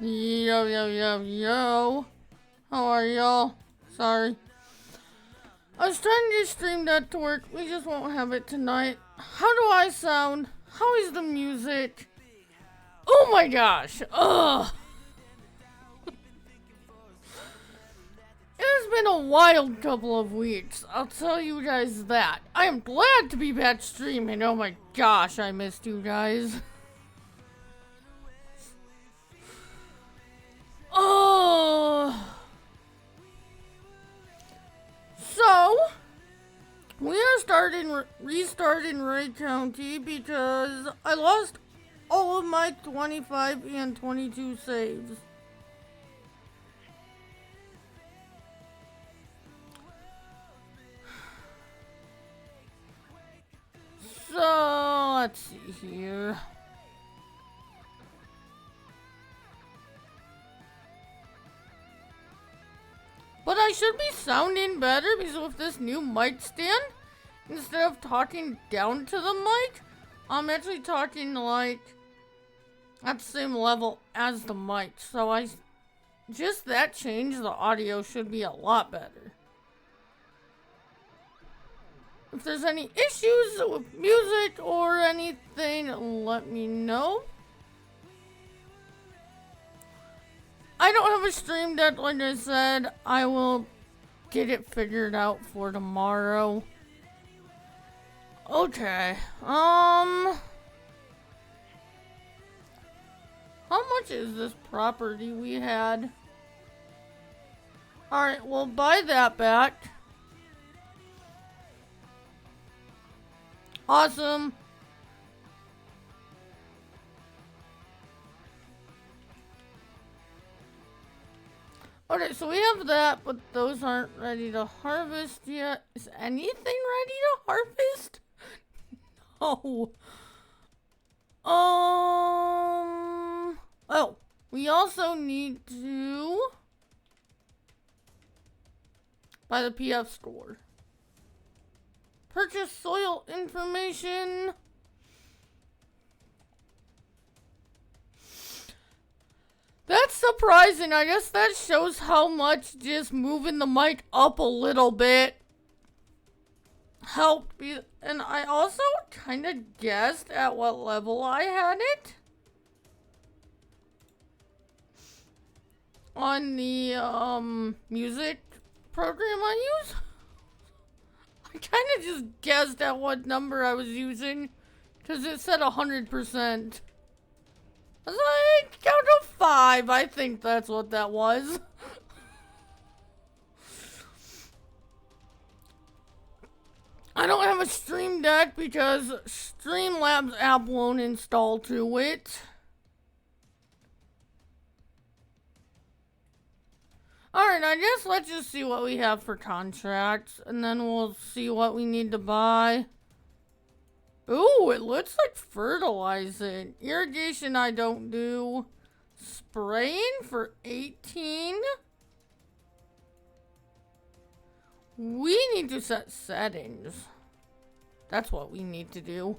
Yo, yo, yo, yo. How are y'all? Sorry. I was trying to get Stream Deck to work. We just won't have it tonight. How do I sound? How is the music? Oh my gosh. Ugh. It's been a wild couple of weeks. I'll tell you guys that. I am glad to be back streaming. Oh my gosh, I missed you guys. Oh. So, we are restarting Ray County because I lost all of my 25 and 22 saves. So, let's see here. But I should be sounding better because with this new mic stand, instead of talking down to the mic, I'm actually talking like at the same level as the mic. So just that change, the audio should be a lot better. If there's any issues with music or anything, let me know. I don't have a stream deck, like I said. I will get it figured out for tomorrow. Okay. How much is this property we had? Alright, we'll buy that back. Awesome. Okay, so we have that, but those aren't ready to harvest yet. Is anything ready to harvest? No. Oh, we also need to buy the PF store. Purchase soil information. That's surprising. I guess that shows how much just moving the mic up a little bit helped me. And I also kind of guessed at what level I had it on the music program I use. I kind of just guessed at what number I was using because it said 100%. I was like, count to 5. I think that's what that was. I don't have a Stream Deck because Streamlabs app won't install to it. Alright, I guess let's just see what we have for contracts, and then we'll see what we need to buy. Ooh, it looks like fertilizing. Irrigation I don't do. Spraying for 18. We need to set settings. That's what we need to do.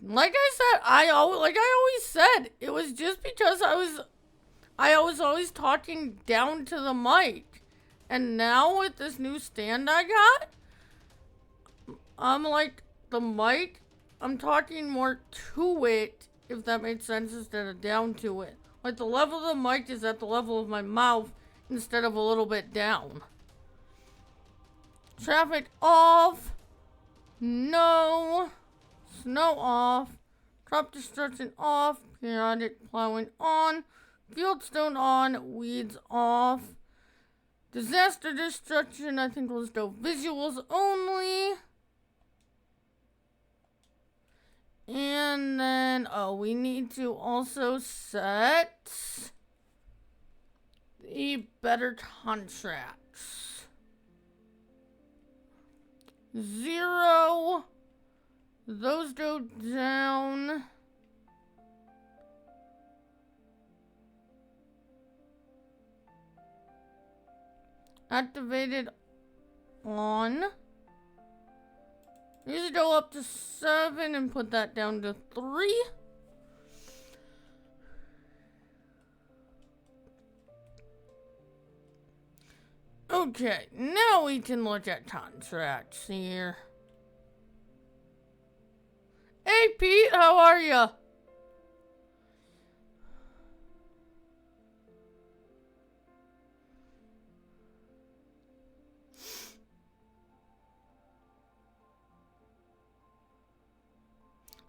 Like I said, I always said, it was just because I was always talking down to the mic. And now with this new stand I got, I'm like the mic, I'm talking more to it, if that makes sense, instead of down to it. Like the level of the mic is at the level of my mouth instead of a little bit down. Traffic off. No. Snow off. Crop destruction off. Periodic plowing on. Fieldstone on. Weeds off. Disaster destruction, I think we'll do visuals only. And then, oh, we need to also set the better contracts. 0. Those go down. Activated on. Usually go up to 7 and put that down to 3. Okay, now we can look at contracts here. Hey Pete, how are ya?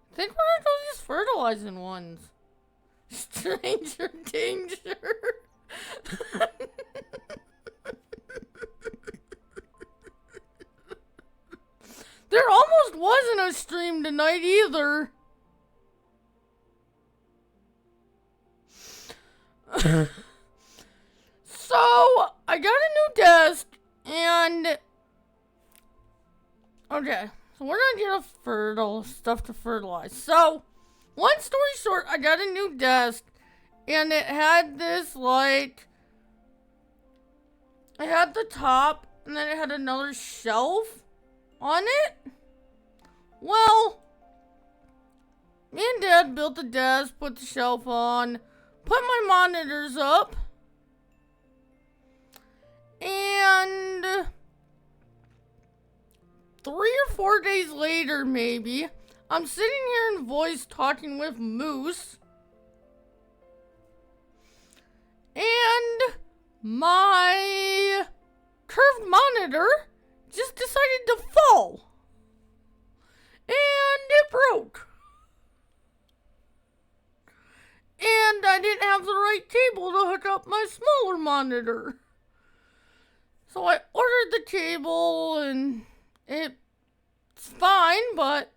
I think we're gonna go these fertilizing ones. Stranger danger. There almost wasn't a stream tonight either. So, I got a new desk, and... Okay, so we're gonna get stuff to fertilize. So, long story short, I got a new desk, and it had this, like... It had the top, and then it had another shelf on it. Well, me and Dad built the desk, put the shelf on, put my monitors up, and 3 or 4 days later, maybe, I'm sitting here in voice talking with Moose, and my curved monitor just decided to fall. And it broke. And I didn't have the right cable to hook up my smaller monitor. So I ordered the cable and it's fine, but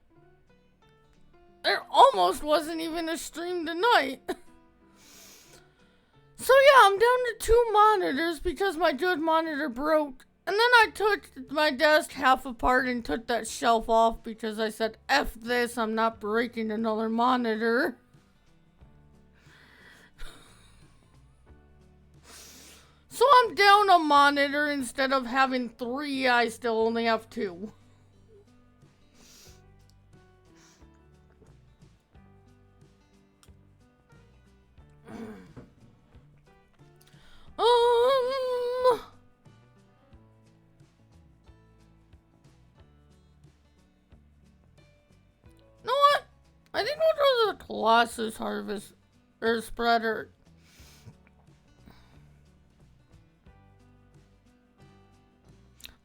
there almost wasn't even a stream tonight. So yeah, I'm down to 2 monitors because my good monitor broke. And then I took my desk half apart and took that shelf off because I said, F this, I'm not breaking another monitor. So I'm down a monitor instead of having 3, I still only have 2. You know what? I think we'll go to the Colossus Harvest or Spreader.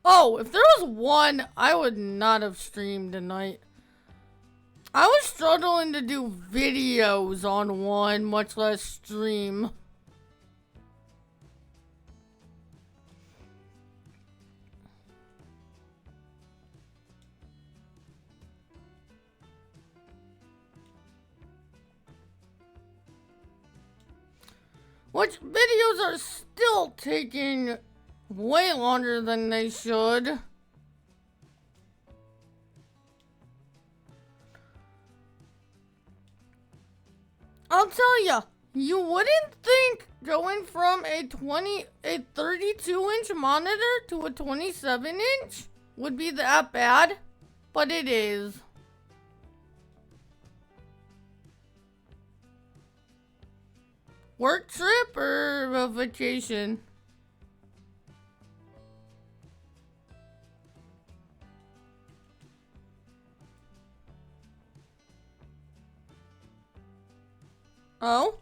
Oh, if there was one, I would not have streamed tonight. I was struggling to do videos on one, much less stream. Which videos are still taking way longer than they should. I'll tell ya, you wouldn't think going from a 32-inch monitor to a 27-inch would be that bad, but it is. Work trip or a vacation? Oh?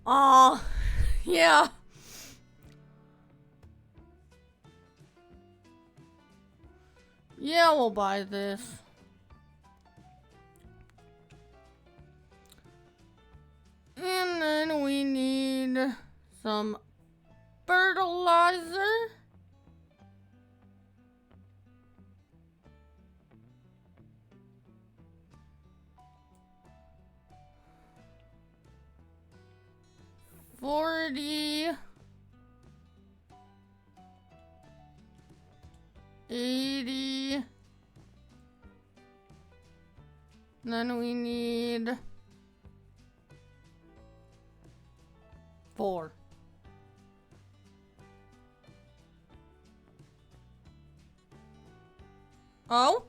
Aw, yeah. Yeah, we'll buy this. And then we need some fertilizer. $40, $80, Then we need 4. Oh?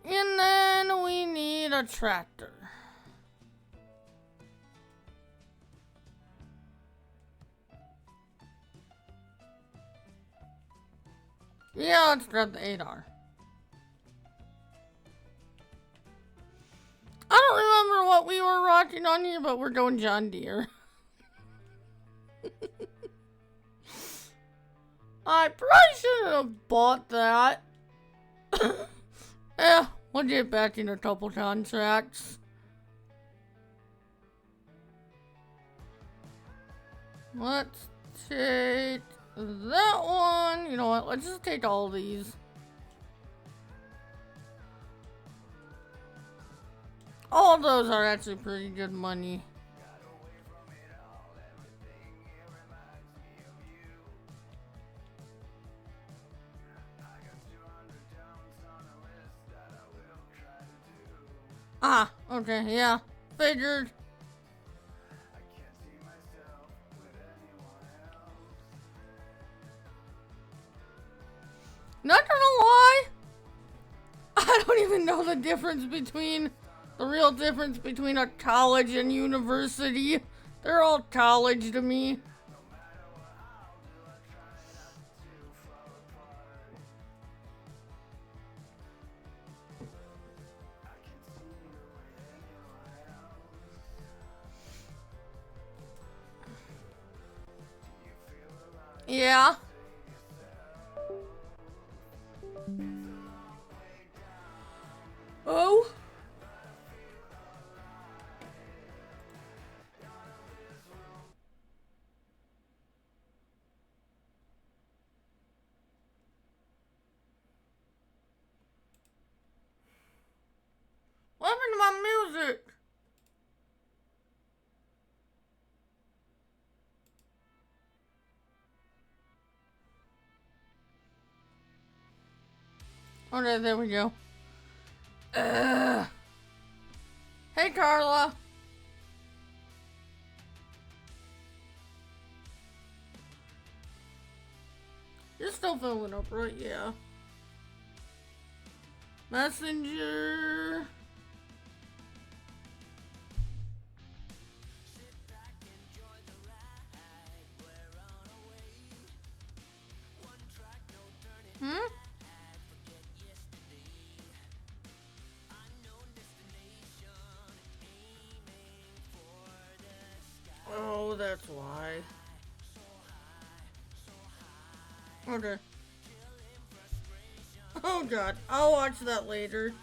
And then we need a tractor. Yeah, let's grab the 8R. I don't remember what we were watching on here, but we're going John Deere. I probably shouldn't have bought that. Yeah, we'll get back in a couple contracts. Let's take that one. You know what? Let's just take all these. All those are actually pretty good money. Ah, okay, yeah. Figured. Not gonna lie, I don't even know the difference between, the real difference between a college and university. They're all college to me. Yeah. Oh. What happened to my music? Okay, there we go. Hey, Carla. You're still filling up, right? Yeah. Messenger. Hmm? Oh, that's why. Okay. Oh god, I'll watch that later.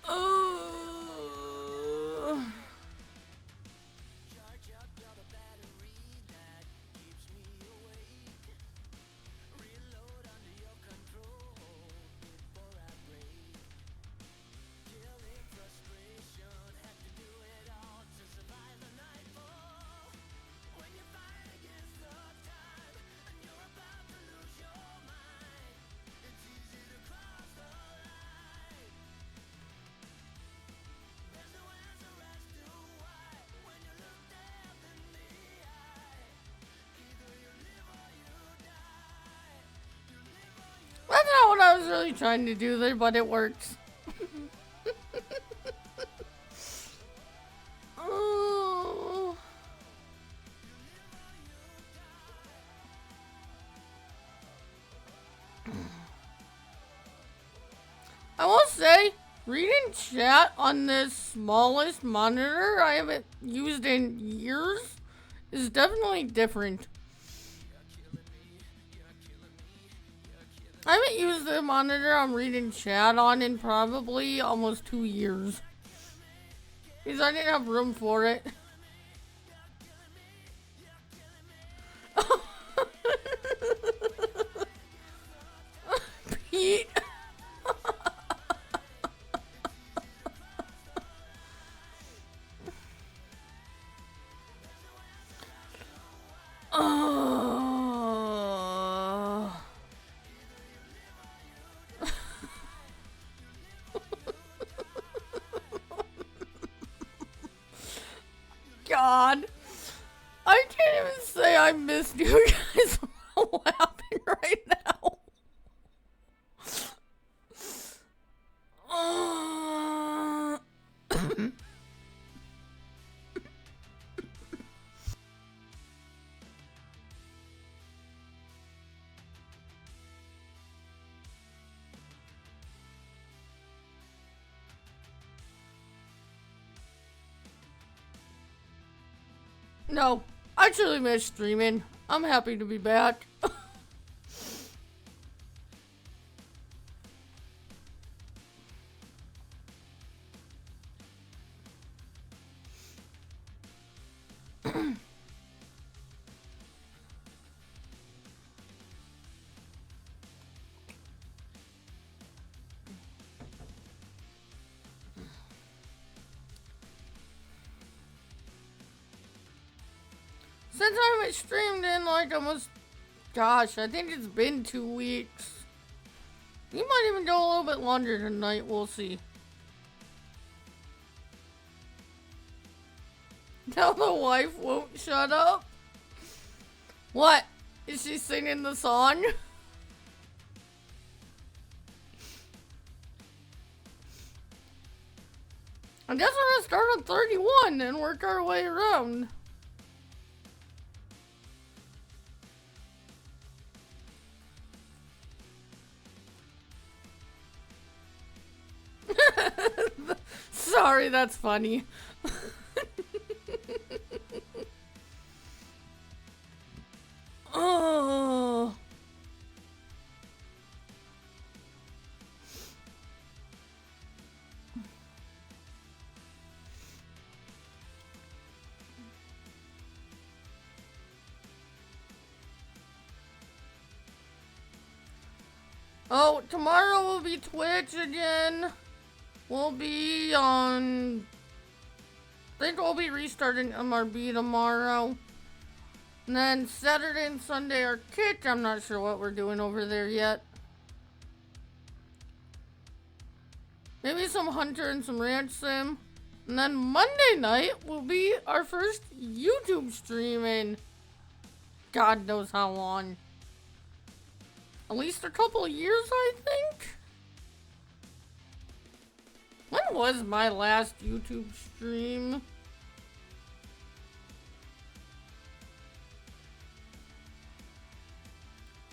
Oh. That's not what I was really trying to do there, but it works. Oh. I will say, reading chat on this smallest monitor I haven't used in years is definitely different. I haven't used the monitor I'm reading chat on in probably almost 2 years. Because I didn't have room for it. Pete. Oh. God. I can't even say I missed you guys laughing right now. Uh, no, I truly miss streaming. I'm happy to be back. Since I haven't streamed in like almost, gosh, I think it's been 2 weeks. You might even go a little bit longer tonight, we'll see. Now the wife won't shut up. What? Is she singing the song? I guess we're gonna start on 31 and work our way around. Sorry, that's funny. Oh. Oh, tomorrow will be Twitch again. We'll be on... I think we'll be restarting MRB tomorrow. And then Saturday and Sunday are Kick. I'm not sure what we're doing over there yet. Maybe some Hunter and some Ranch Sim. And then Monday night will be our first YouTube stream in God knows how long. At least a couple of years, I think. When was my last YouTube stream?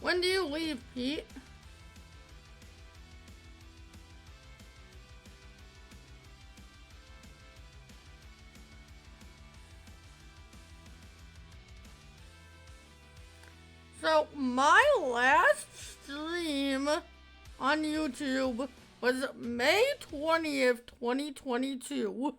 When do you leave, Pete? So, my last stream on YouTube was May 20th, 2022.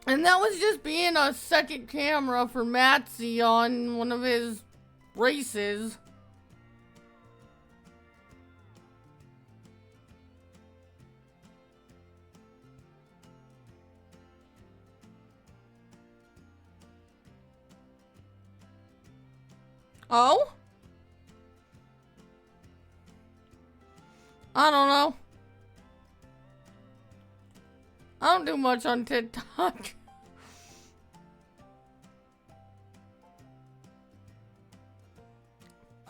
And that was just being a second camera for Matsy on one of his races. Oh? I don't know. I don't do much on TikTok.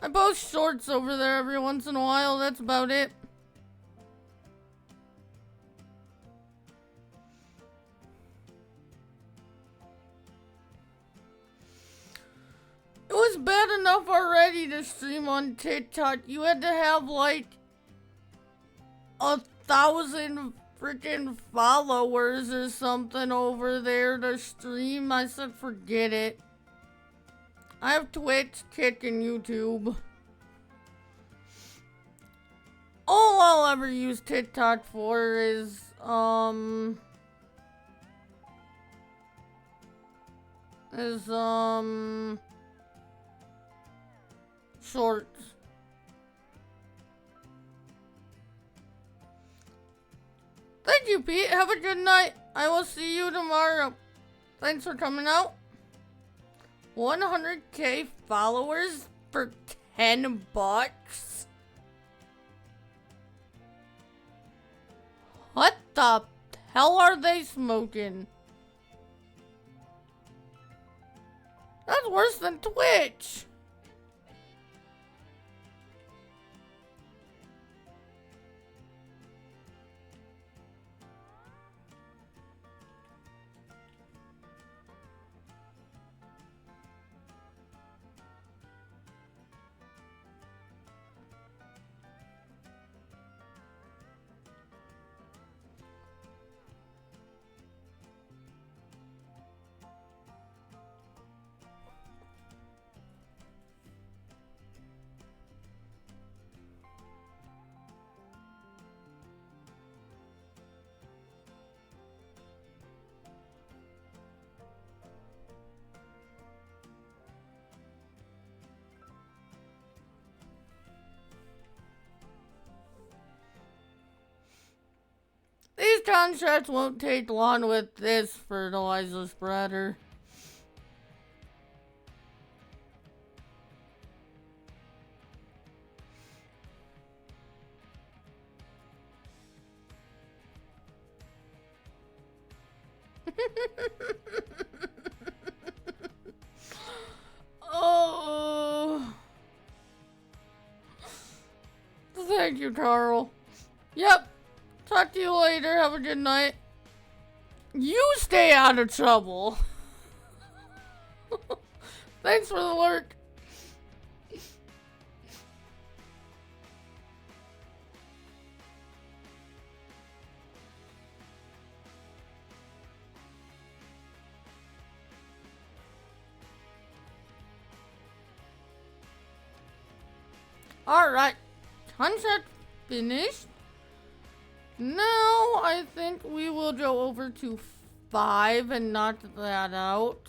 I post shorts over there every once in a while, that's about it. It was bad enough already to stream on TikTok. You had to have like 1,000 freaking followers or something over there to stream. I said forget it. I have Twitch, Kick, and YouTube. all I'll ever use TikTok for is, shorts. Thank you, Pete. Have a good night. I will see you tomorrow. Thanks for coming out. 100K followers for $10? What the hell are they smoking? That's worse than Twitch. These contracts won't take long with this fertilizer spreader. Oh. Thank you, Carl. Yep. Talk to you later. Have a good night. You stay out of trouble. Thanks for the lurk. Alright. Contract finished. Now, I think we will go over to 5 and knock that out.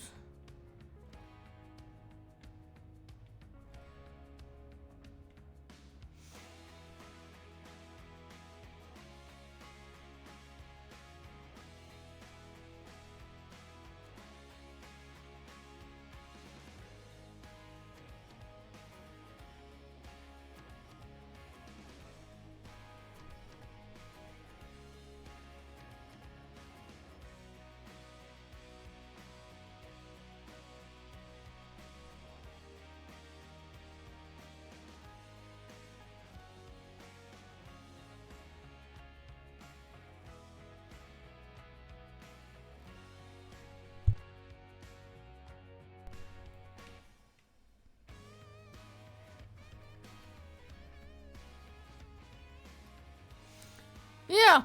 Yeah.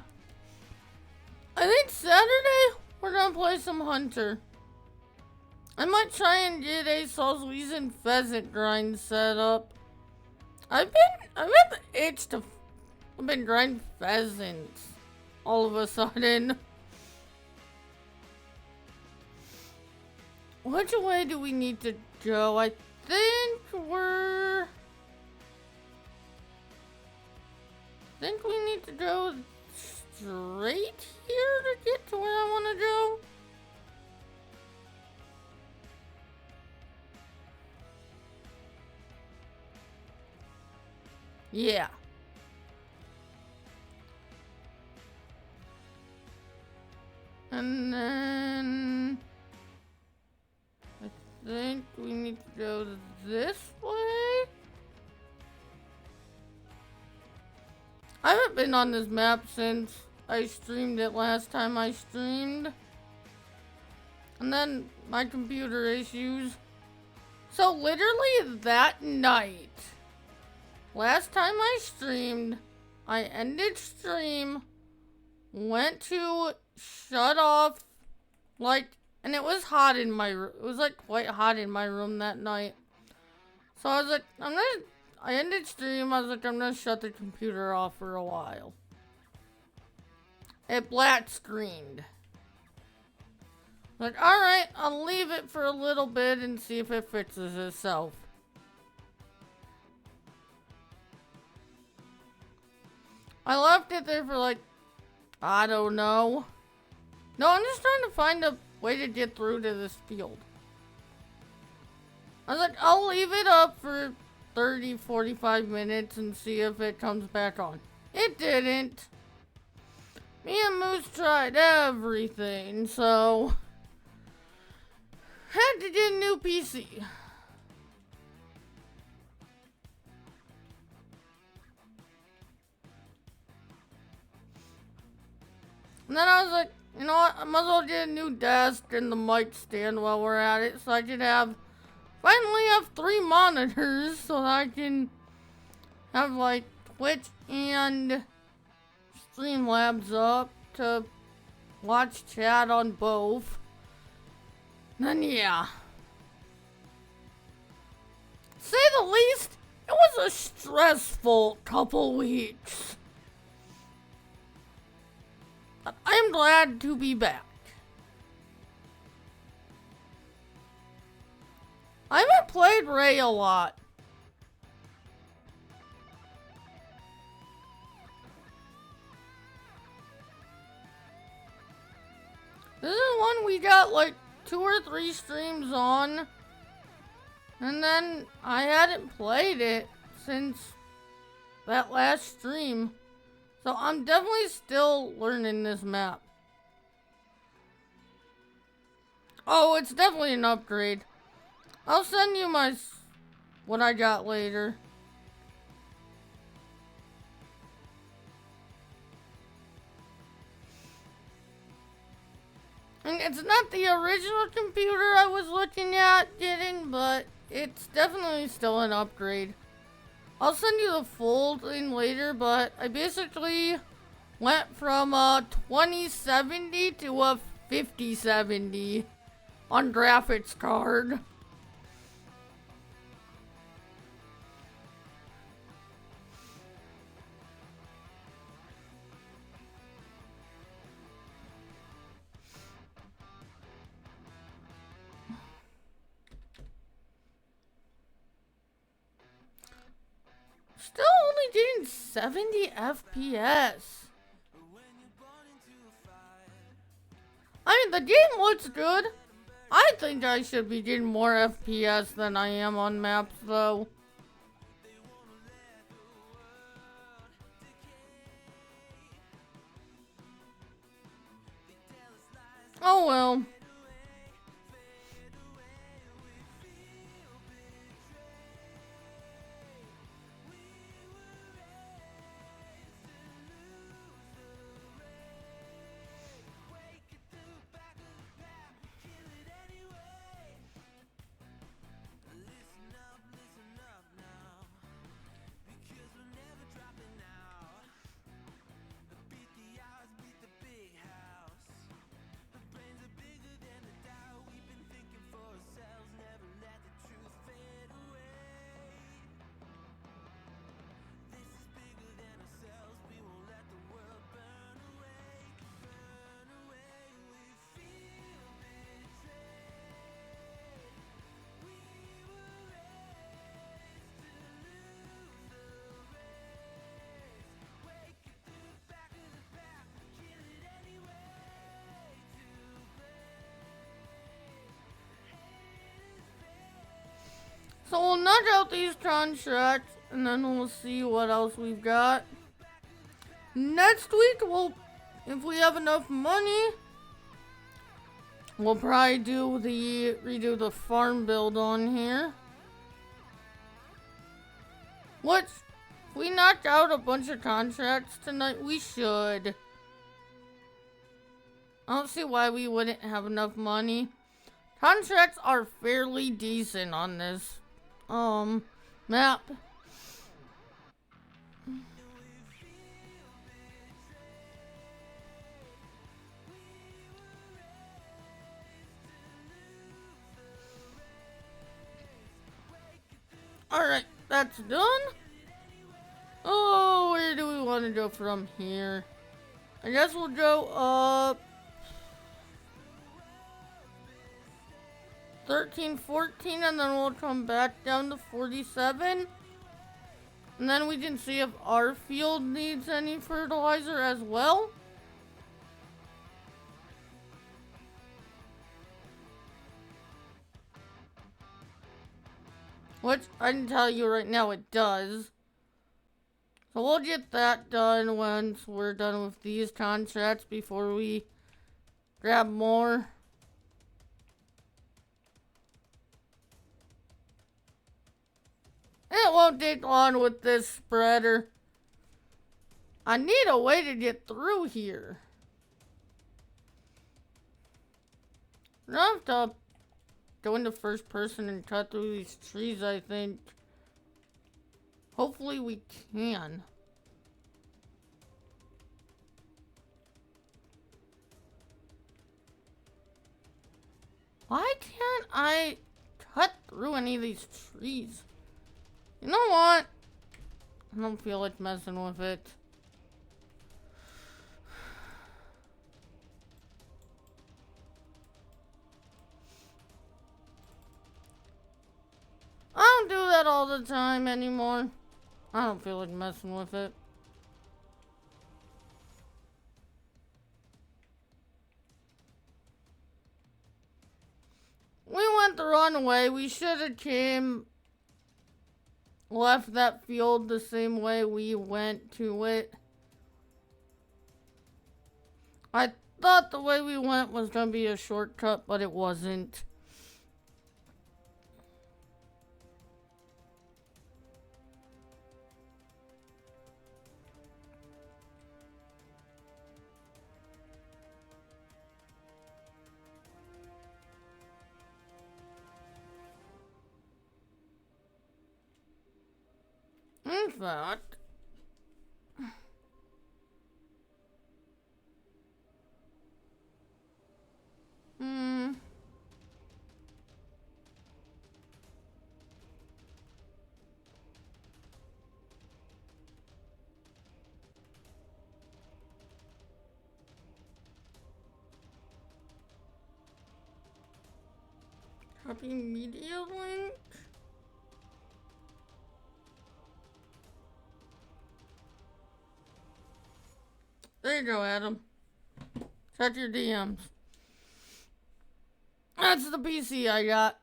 I think Saturday we're gonna play some Hunter. I might try and get a Salsweez and pheasant grind set up. I've been itched to. I've been grinding pheasants all of a sudden. Which way do we need to go? I think we need to go straight here to get to where I want to go. Yeah. And then I think we need to go this way. I haven't been on this map since I streamed it last time I streamed. And then my computer issues. So literally that night, last time I streamed, I ended stream, went to shut off, and it was hot in my room. It was quite hot in my room that night. So I was like, I ended stream. I was like, I'm gonna shut the computer off for a while. It black screened. Like, alright, I'll leave it for a little bit and see if it fixes itself. I left it there for like, I don't know. No, I'm just trying to find a way to get through to this field. I was like, I'll leave it up for 30, 45 minutes and see if it comes back on. It didn't. Me and Moose tried everything, so had to get a new PC. And then I was like, you know what, I might as well get a new desk and the mic stand while we're at it, so I could finally have 3 monitors, so that I can have like Twitch and Streamlabs up to watch chat on both. Then yeah. Say the least, it was a stressful couple weeks. But I'm glad to be back. I haven't played Ray a lot. This is one we got like 2 or 3 streams on. And then I hadn't played it since that last stream. So I'm definitely still learning this map. Oh, it's definitely an upgrade. I'll send you what I got later. And it's not the original computer I was looking at getting, but it's definitely still an upgrade. I'll send you the full thing later, but I basically went from a 2070 to a 5070 on graphics card. Still only getting 70 FPS. I mean, the game looks good. I think I should be getting more FPS than I am on maps, though. Oh well. So we'll knock out these contracts, and then we'll see what else we've got. Next week, if we have enough money, we'll probably redo the farm build on here. If we knock out a bunch of contracts tonight, we should. I don't see why we wouldn't have enough money. Contracts are fairly decent on this map. Alright, that's done. Oh, where do we want to go from here? I guess we'll go up 13, 14, and then we'll come back down to 47. And then we can see if our field needs any fertilizer as well. Which I can tell you right now it does. So we'll get that done once we're done with these contracts before we grab more. It won't take long with this spreader. I need a way to get through here. I have to go into first person and cut through these trees, I think. Hopefully we can. Why can't I cut through any of these trees? You know what? I don't feel like messing with it. I don't do that all the time anymore. I don't feel like messing with it. We went the wrong way. We should have left that field the same way we went to it. I thought the way we went was gonna be a shortcut, but it wasn't. In fact, copy media link. There you go, Adam. Check your DMs. That's the PC I got.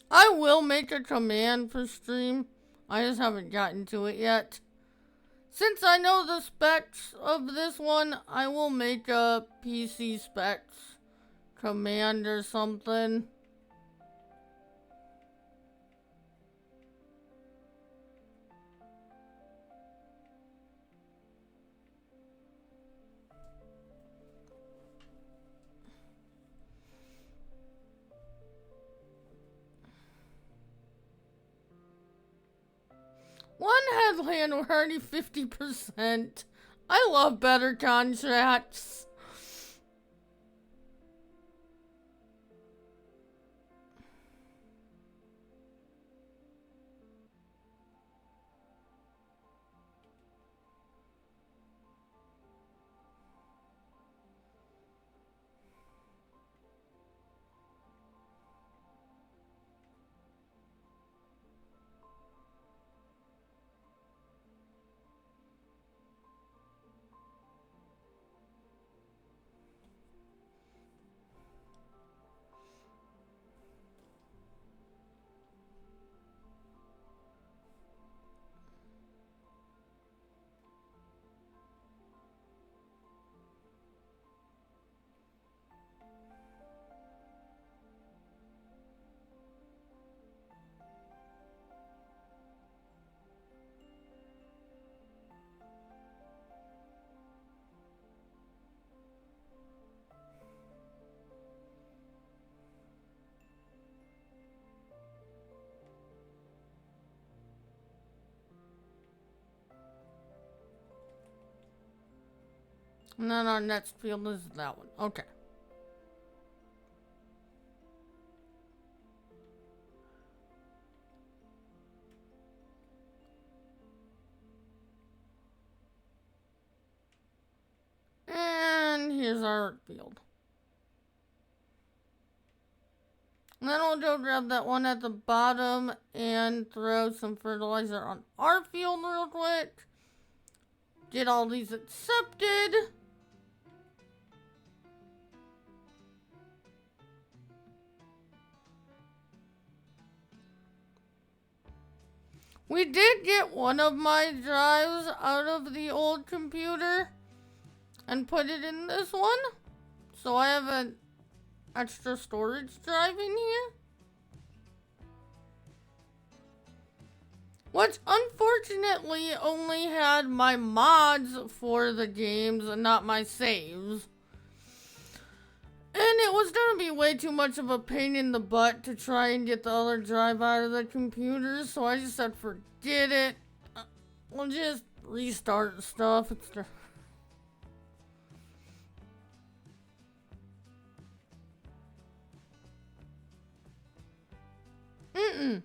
I will make a command for stream. I just haven't gotten to it yet. Since I know the specs of this one, I will make a PC specs command or something. One headland, we're already 50%. I love better contracts. And then our next field is that one. Okay. And here's our field. And then we'll go grab that one at the bottom and throw some fertilizer on our field real quick. Get all these accepted. We did get one of my drives out of the old computer and put it in this one. So I have an extra storage drive in here. Which unfortunately only had my mods for the games and not my saves. And it was gonna be way too much of a pain in the butt to try and get the other drive out of the computer, so I just said forget it. We'll just restart stuff. It's Mm-mm.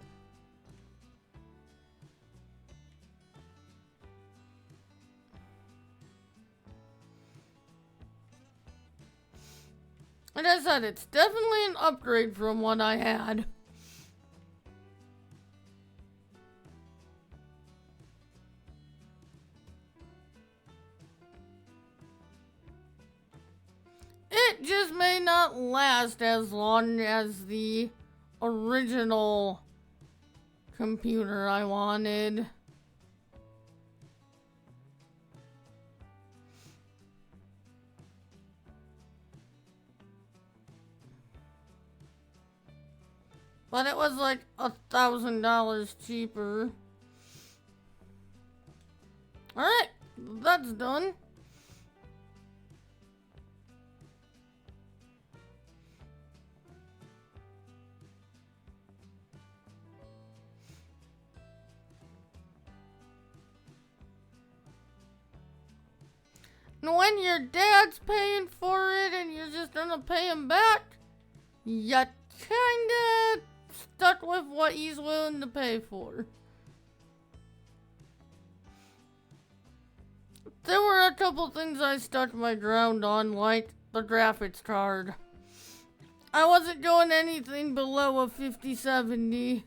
Like I said, it's definitely an upgrade from what I had. It just may not last as long as the original computer I wanted. But it was like $1,000 cheaper. Alright, that's done. And when your dad's paying for it and you're just gonna pay him back, you kinda stuck with what he's willing to pay for. There were a couple things I stuck my ground on, like the graphics card. I wasn't going anything below a 5070.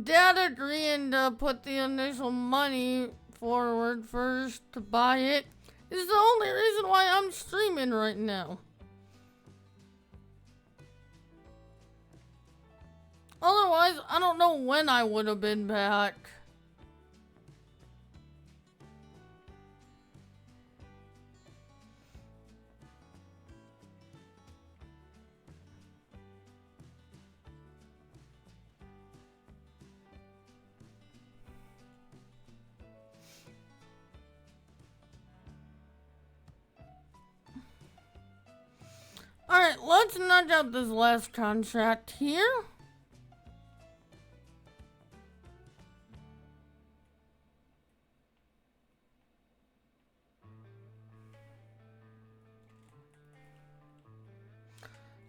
Dad agreeing to put the initial money forward first to buy it is the only reason why I'm streaming right now. Otherwise, I don't know when I would have been back. Alright, let's knock out this last contract here.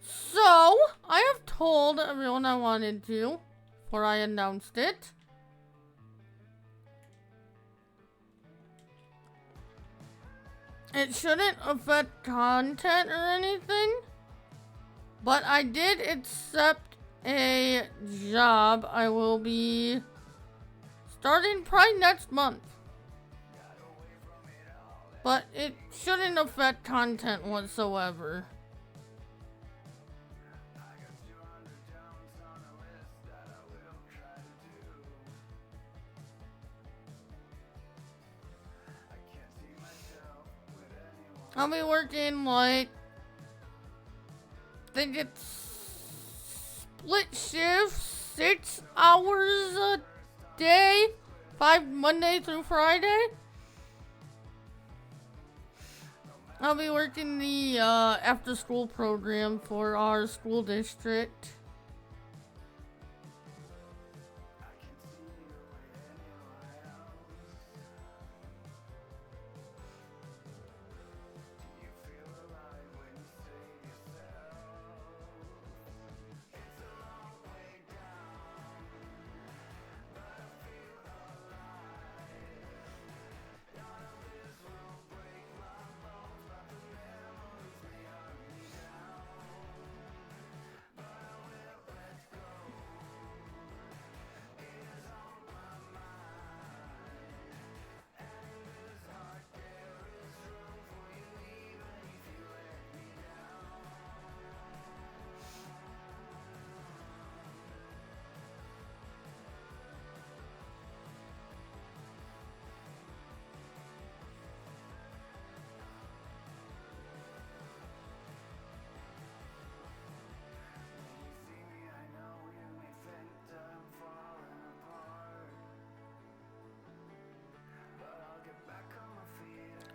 So, I have told everyone I wanted to before I announced it. It shouldn't affect content or anything, but I did accept a job. I will be starting probably next month. But it shouldn't affect content whatsoever. I'll be working like, I think it's split shifts. 6 hours a day, 5 Monday through Friday. I'll be working the after school program for our school district.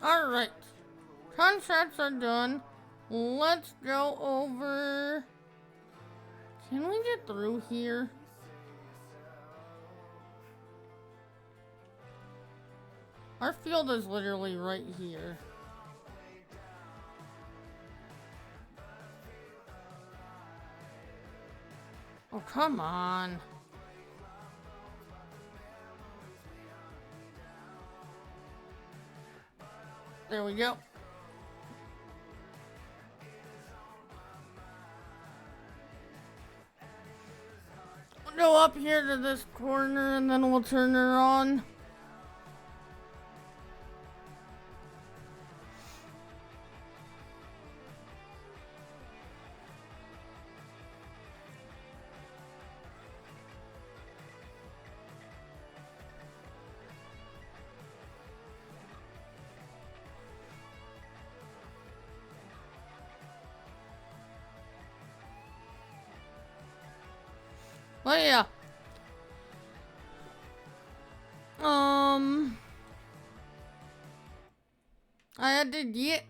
Alright. Contracts are done. Let's go over... Can we get through here? Our field is literally right here. Oh, come on. There we go. We'll go up here to this corner and then we'll turn her on. Oh yeah. I had to get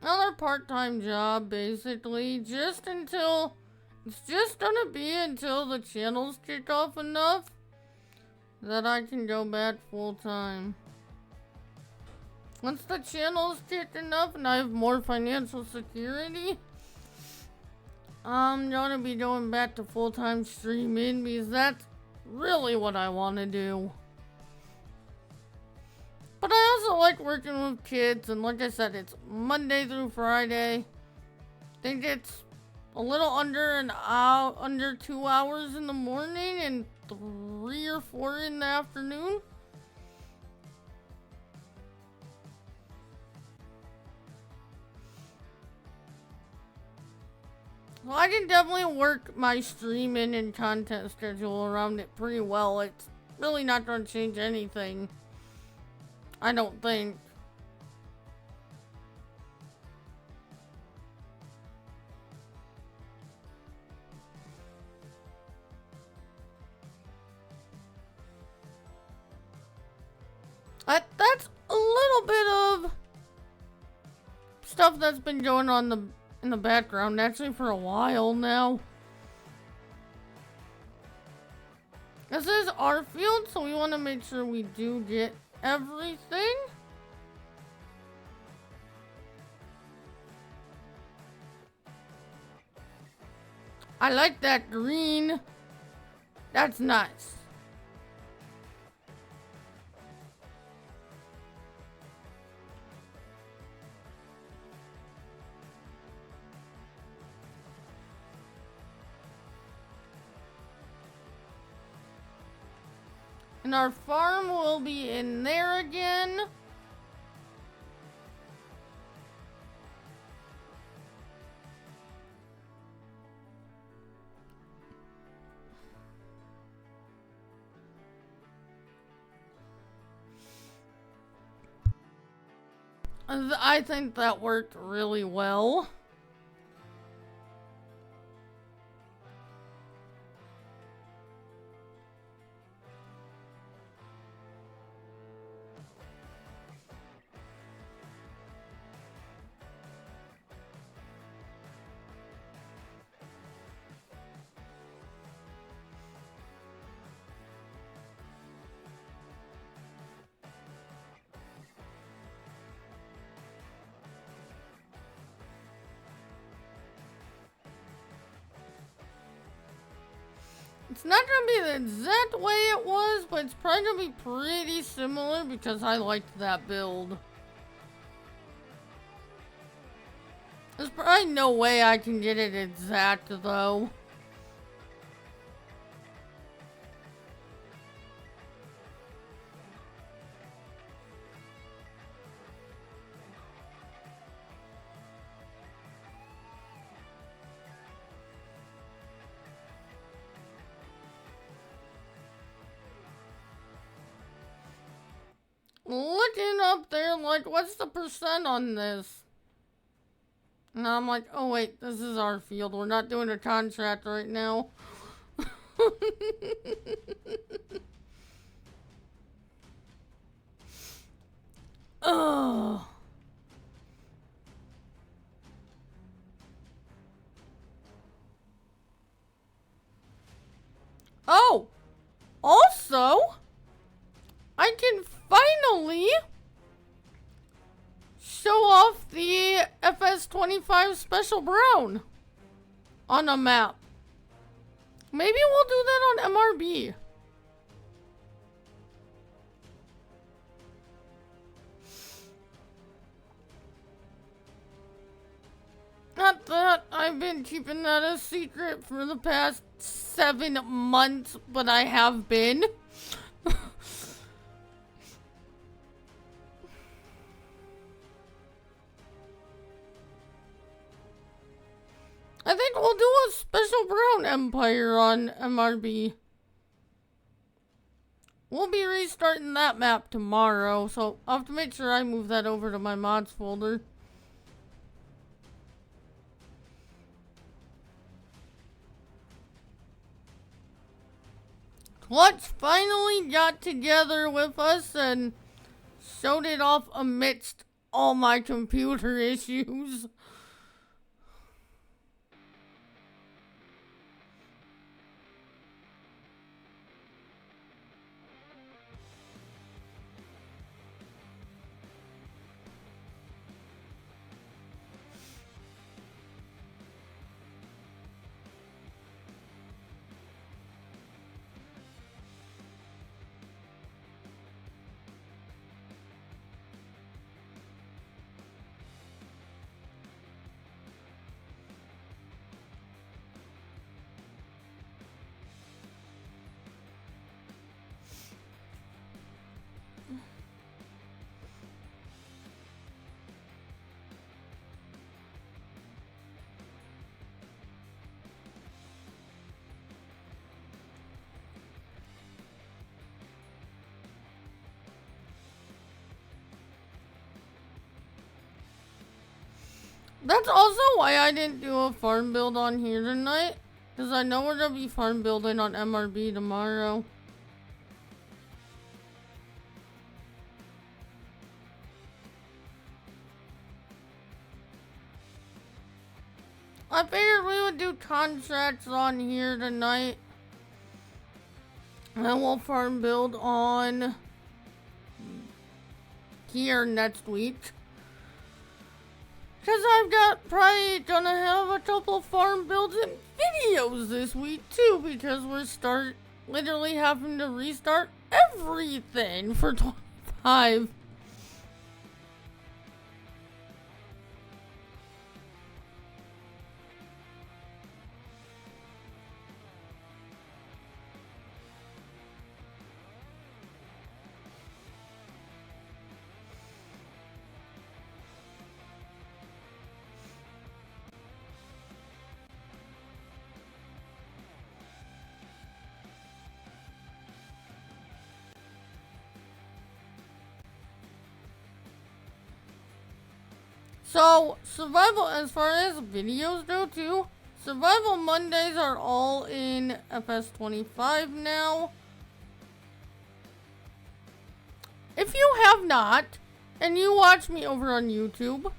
another part-time job, basically, just until it's just gonna be until the channels kick off enough that I can go back full-time. Once the channels kick enough and I have more financial security, I'm gonna be going back to full-time streaming because that's really what I want to do. But I also like working with kids, and like I said, it's Monday through Friday. I think it's a little under an hour, under 2 hours in the morning and 3 or 4 in the afternoon. Well, I can definitely work my streaming and content schedule around it pretty well. It's really not going to change anything. I don't think. That's a little bit of stuff that's been going on in the background actually for a while now. This is our field, so we want to make sure we do get everything. I like that green. That's nice. And our farm will be in there again. I think that worked really well. It's not gonna be the exact way it was, but it's probably gonna be pretty similar because I liked that build. There's probably no way I can get it exact though. Looking up there, like, what's the percent on this? And I'm like, oh wait, this is our field. We're not doing a contract right now. Ugh. Oh! Also, I can finally show off the FS25 Special Brown on a map. Maybe we'll do that on MRB. Not that I've been keeping that a secret for the past 7 months, but I have been. I think we'll do a Special Brown Empire on MRB. We'll be restarting that map tomorrow, so I'll have to make sure I move that over to my mods folder. Clutch finally got together with us and showed it off amidst all my computer issues. That's also why I didn't do a farm build on here tonight. Because I know we're going to be farm building on MRB tomorrow. I figured we would do contracts on here tonight. And we'll farm build on here next week. Because I've got probably gonna have a couple farm builds and videos this week too, because we're literally having to restart everything for 25. So, survival, as far as videos go too, Survival Mondays are all in FS25 now. If you have not, and you watch me over on YouTube,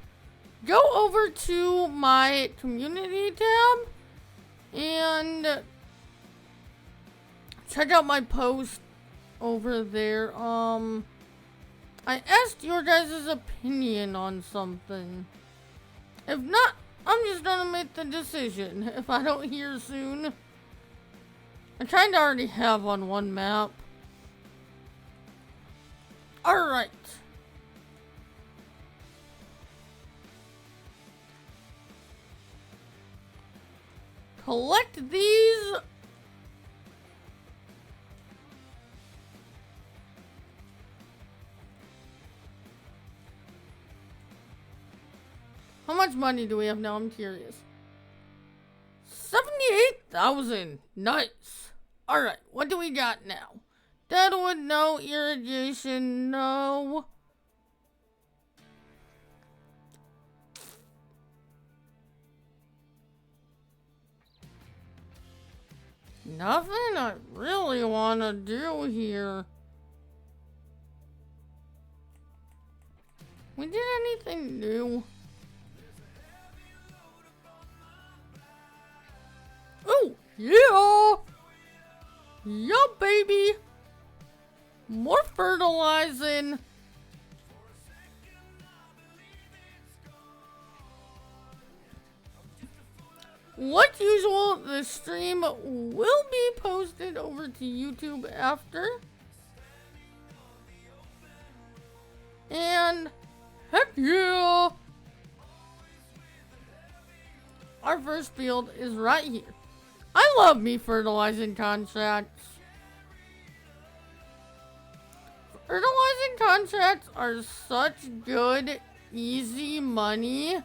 go over to my community tab and check out my post over there. I asked your guys' opinion on something. If not, I'm just gonna make the decision if I don't hear soon. I kind of already have on one map. Alright. Collect these. How much money do we have now? I'm curious. 78,000. Nice. Alright, what do we got now? Deadwood, no. Irrigation, no. Nothing I really want to do here. We did anything new? Oh, yeah! Yeah, baby! More fertilizing. Like usual, the stream will be posted over to YouTube after. And heck yeah! Our first field is right here. I love me fertilizing contracts. Fertilizing contracts are such good, easy money.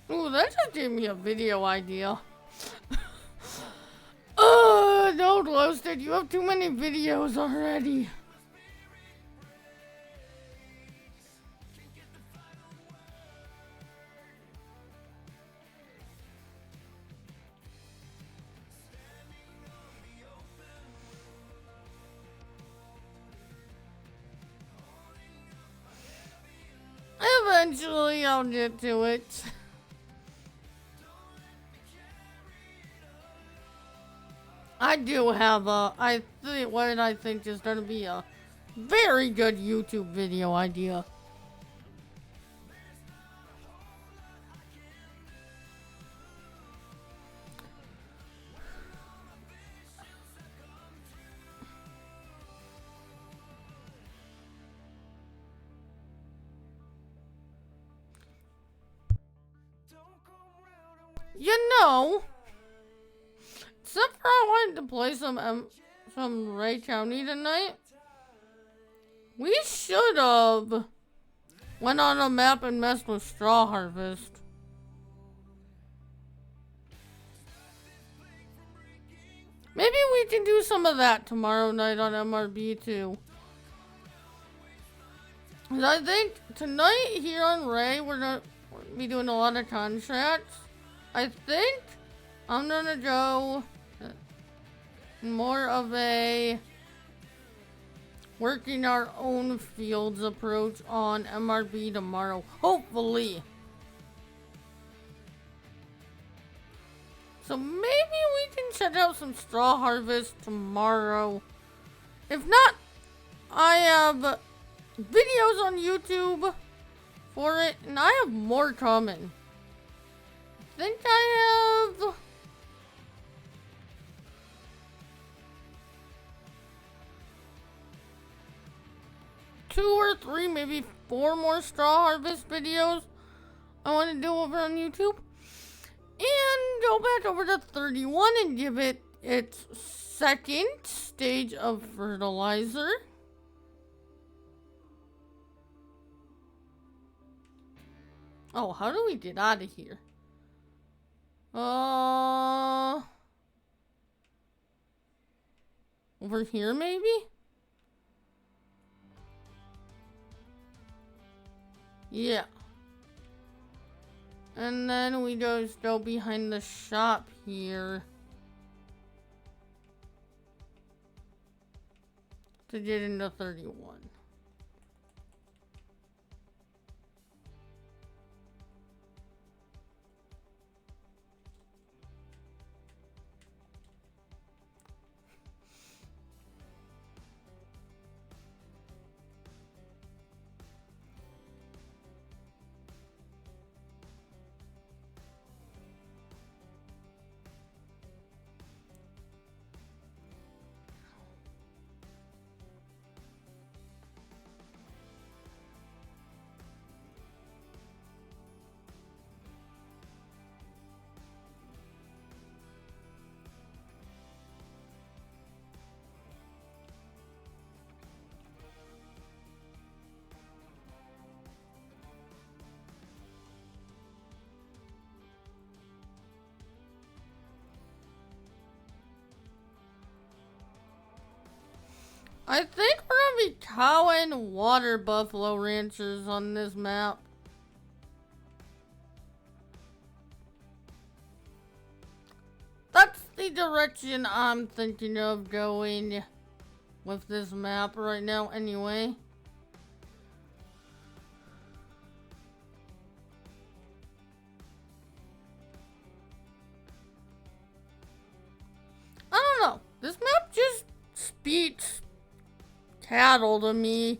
Ooh, that just gave me a video idea. No, Roasted, you have too many videos already. Eventually, I'll get to it. I do have what I think is going to be a very good YouTube video idea. You know, except for I wanted to play some Ray County tonight, we should have went on a map and messed with Straw Harvest. Maybe we can do some of that tomorrow night on MRB too. 'Cause I think tonight here on Ray, we're gonna be doing a lot of contracts. I think I'm gonna go more of a working our own fields approach on MRB tomorrow, hopefully. So maybe we can check out some Straw Harvest tomorrow. If not, I have videos on YouTube for it, and I have more coming. I think I have 2 or 3, maybe 4 more Straw Harvest videos I want to do over on YouTube. And go back over to 31 and give it its second stage of fertilizer. Oh, how do we get out of here? Over here maybe? Yeah. And then we just go behind the shop here to get into 31. I think we're gonna be cow and water buffalo ranchers on this map. That's the direction I'm thinking of going with this map right now anyway. I don't know. This map just speaks cattle to me.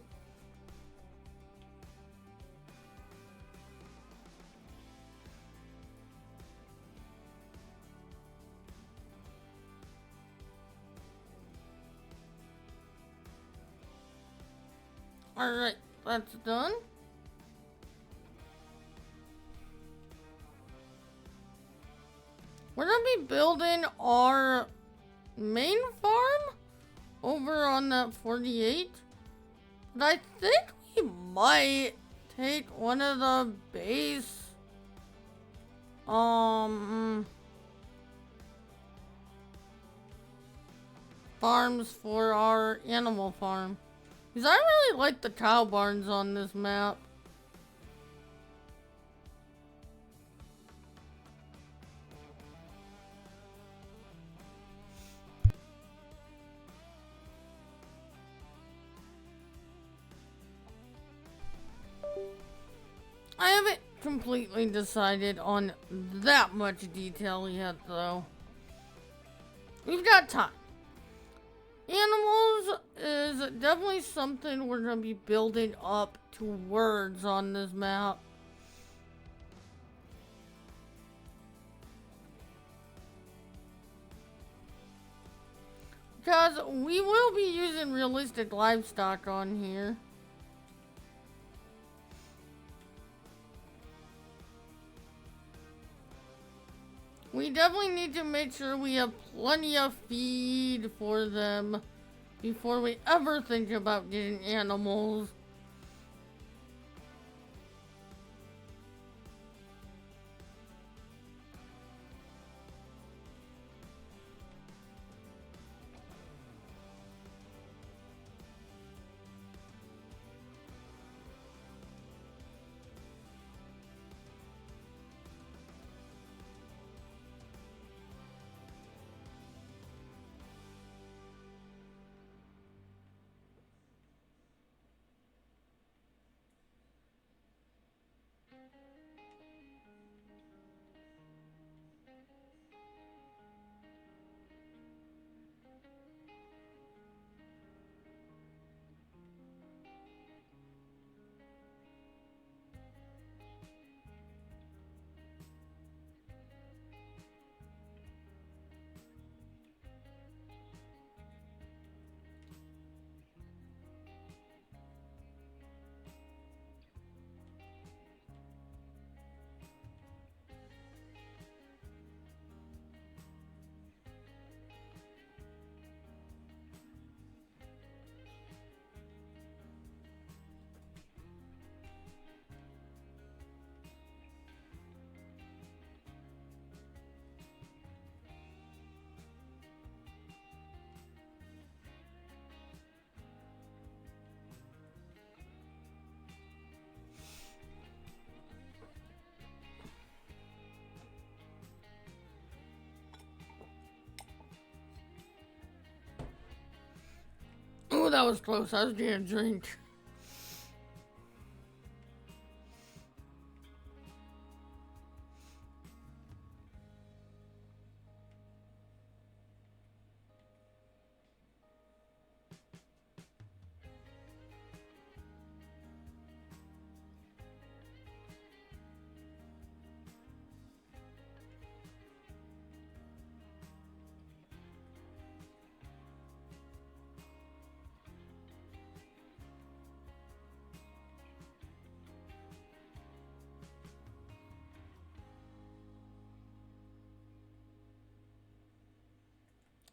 Alright, that's done. We're gonna be building our main farm over on that 48. But I think we might take one of the base farms for our animal farm. Because I really like the cow barns on this map. I haven't completely decided on that much detail yet, though. We've got time. Animals is definitely something we're going to be building up towards on this map. Because we will be using realistic livestock on here. We definitely need to make sure we have plenty of feed for them before we ever think about getting animals. Oh, that was close. I was getting a drink.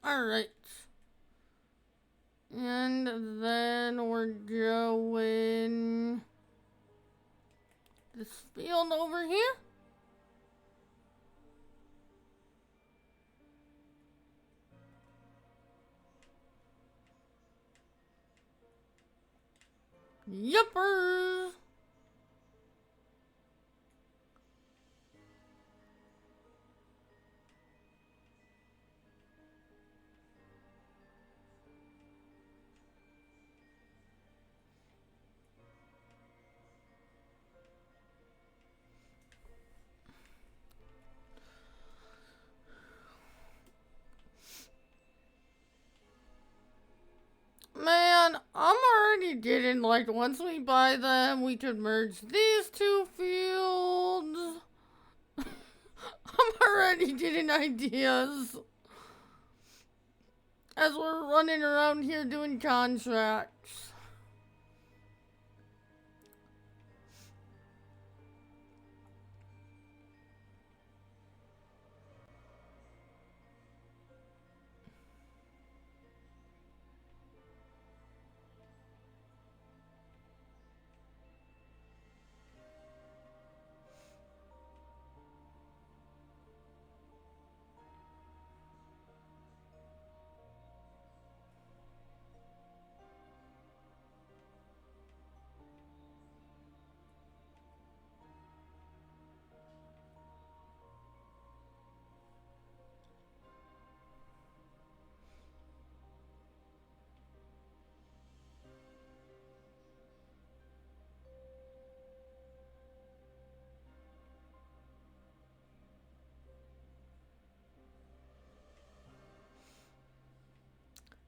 Alright. And then we're going this field over here. Yuppers. Man, I'm already getting like once we buy them, we could merge these two fields. I'm already getting ideas as we're running around here doing contracts.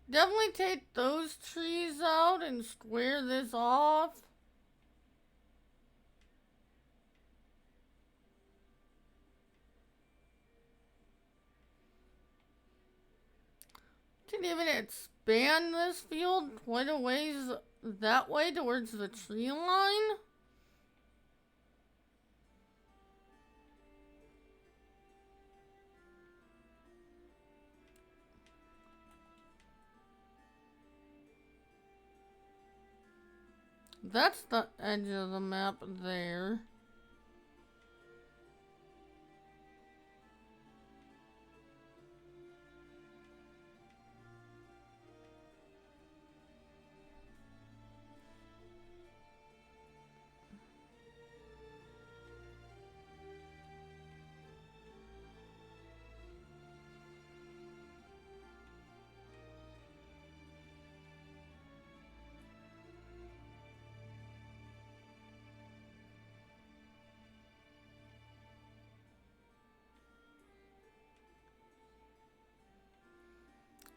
Definitely take those trees out and square this off. Can even expand this field quite a ways that way towards the tree line. That's the edge of the map there.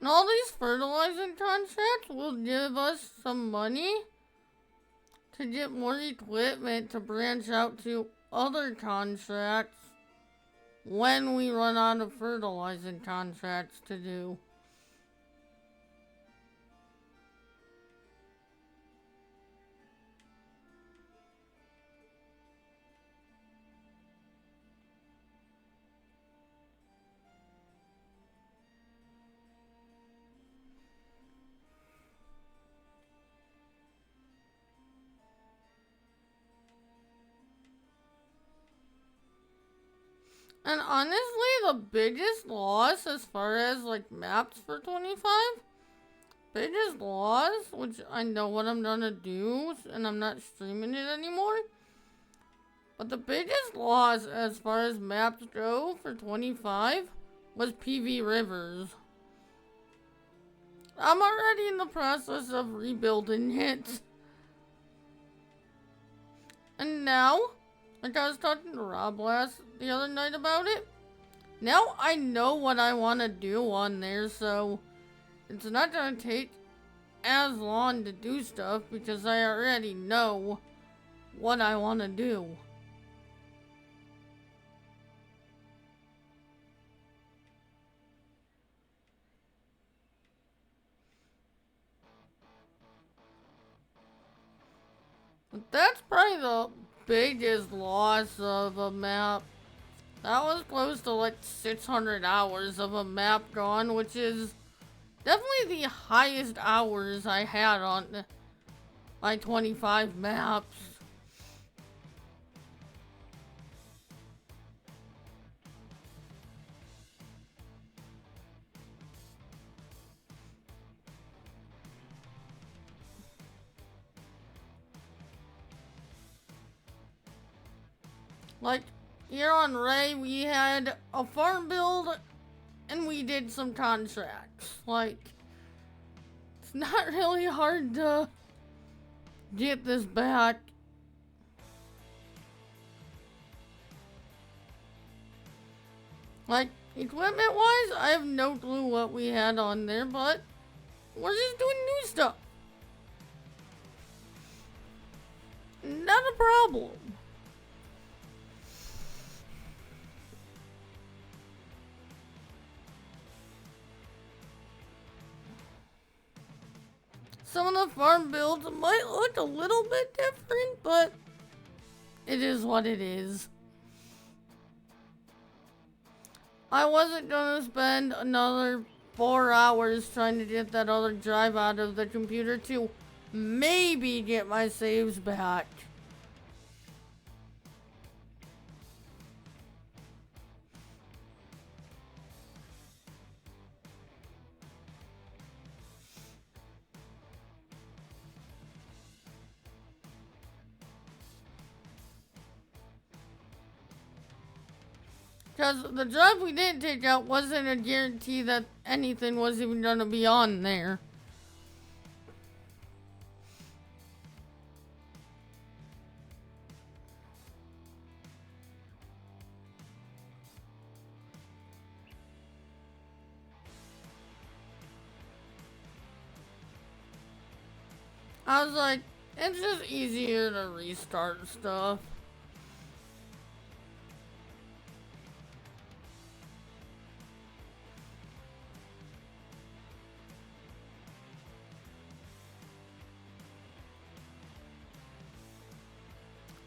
And all these fertilizing contracts will give us some money to get more equipment to branch out to other contracts when we run out of fertilizing contracts to do. And honestly, the biggest loss as far as like maps for 25, biggest loss, which I know what I'm gonna do and I'm not streaming it anymore. But the biggest loss as far as maps go for 25 was PV Rivers. I'm already in the process of rebuilding it. And now, like I was talking to Rob the other night about it, now I know what I want to do on there, so it's not going to take as long to do stuff because I already know what I want to do. But that's probably the biggest loss of a map. That was close to like 600 hours of a map gone, which is definitely the highest hours I had on my 25 maps. Like, here on Ray, we had a farm build, and we did some contracts. Like, it's not really hard to get this back. Like, equipment-wise, I have no clue what we had on there, but we're just doing new stuff. Not a problem. Some of the farm builds might look a little bit different, but it is what it is. I wasn't gonna spend another 4 hours trying to get that other drive out of the computer to maybe get my saves back. Because the drive we didn't take out wasn't a guarantee that anything was even gonna be on there. I was like, it's just easier to restart stuff.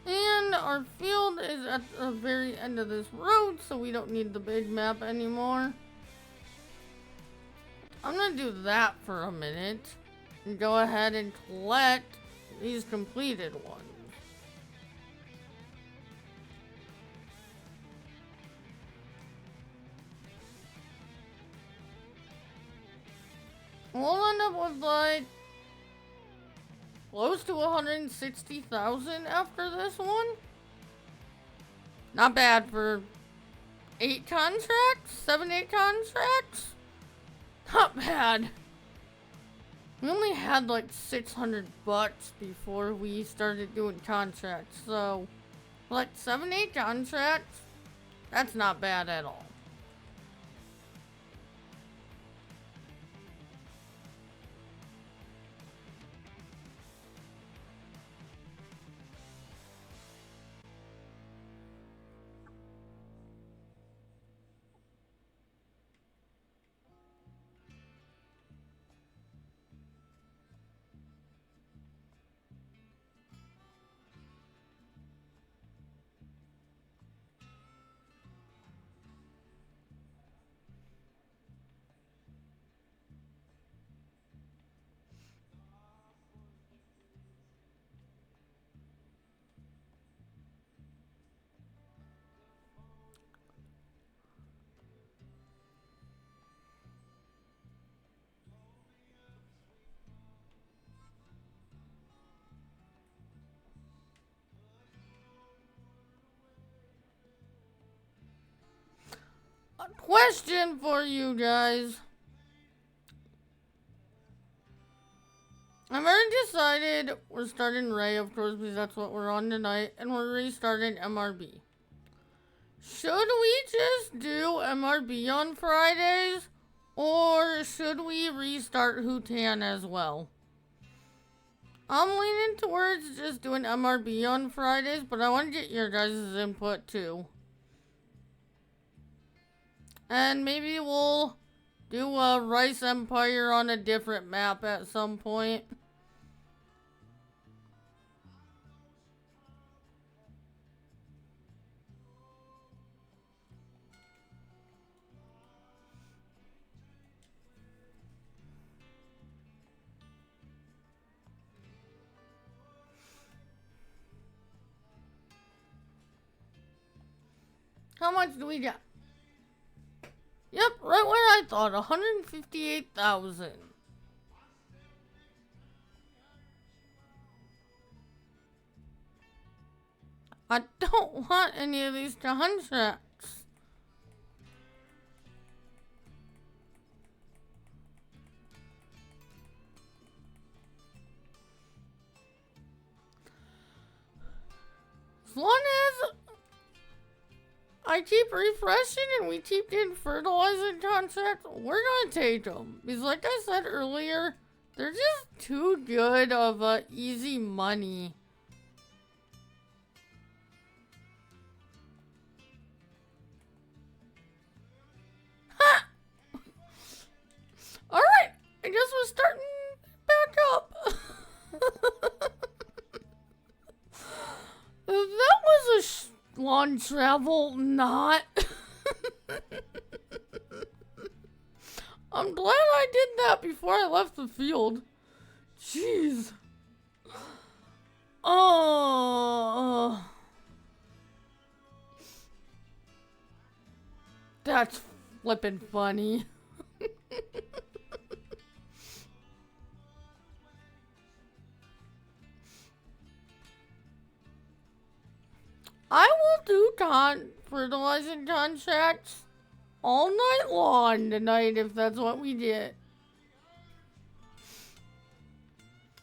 And our field is at the very end of this road, so we don't need the big map anymore. I'm gonna do that for a minute and go ahead and collect these completed ones. We'll end up with like close to 160,000 after this one. Not bad for 8 contracts? 7-8 contracts? Not bad. We only had like 600 bucks before we started doing contracts, so like 7-8 contracts, that's not bad at all. A question for you guys. I've already decided we're starting Ray, of course, because that's what we're on tonight, and we're restarting MRB. Should we just do MRB on Fridays, or should we restart Hootan as well? I'm leaning towards just doing MRB on Fridays, but I want to get your guys' input too. And maybe we'll do a Rice Empire on a different map at some point. How much do we got? Yep, right where I thought, 158,000. I don't want any of these contracts. As long as I keep refreshing and we keep getting fertilizing contracts, we're gonna take them. Because like I said earlier, they're just too good of easy money. Ha! Alright, I guess we're starting back up. That was a long travel, not. I'm glad I did that before I left the field. Jeez. Oh. That's flippin' funny. I will do fertilizing contracts all night long tonight if that's what we get.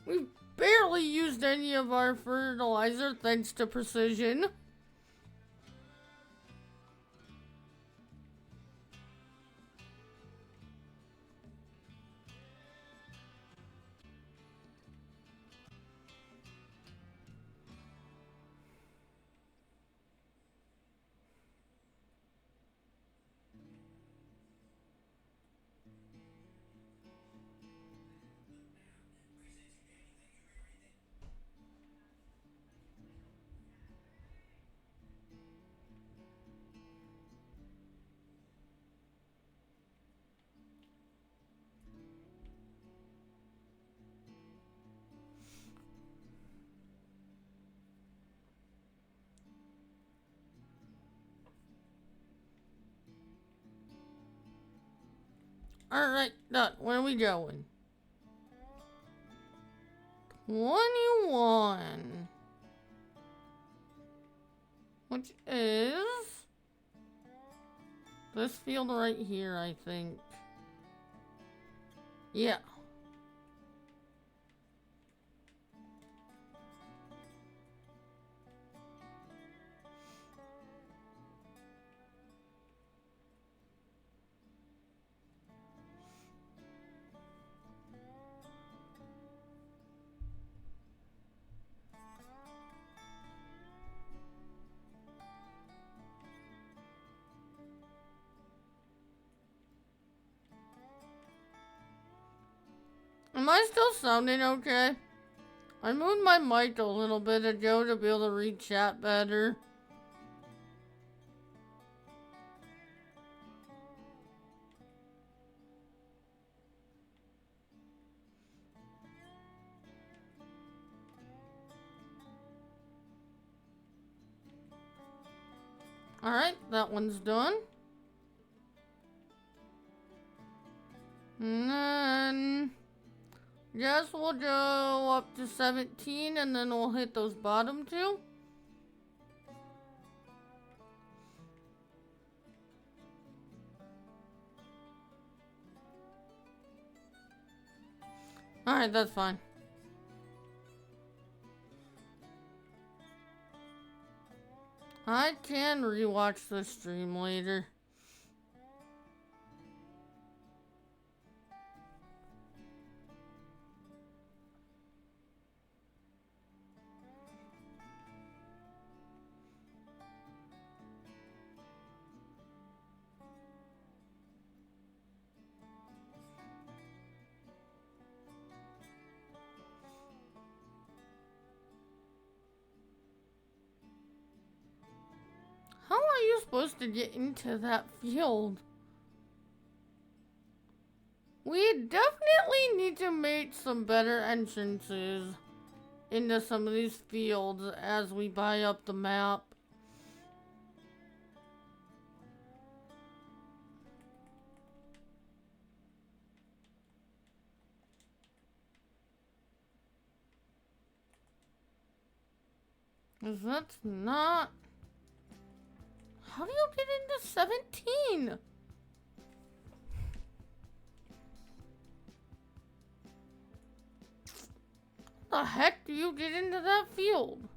We've barely used any of our fertilizer thanks to precision. Alright, done. Where are we going? 21. Which is this field right here, I think. Yeah. Am I still sounding okay? I moved my mic a little bit ago to be able to read chat better. Alright, that one's done. And then guess we'll go up to 17 and then we'll hit those bottom two. Alright, that's fine. I can rewatch the stream later. How are you supposed to get into that field? We definitely need to make some better entrances into some of these fields as we buy up the map. 'Cause that's not... How do you get into 17? How the heck do you get into that field?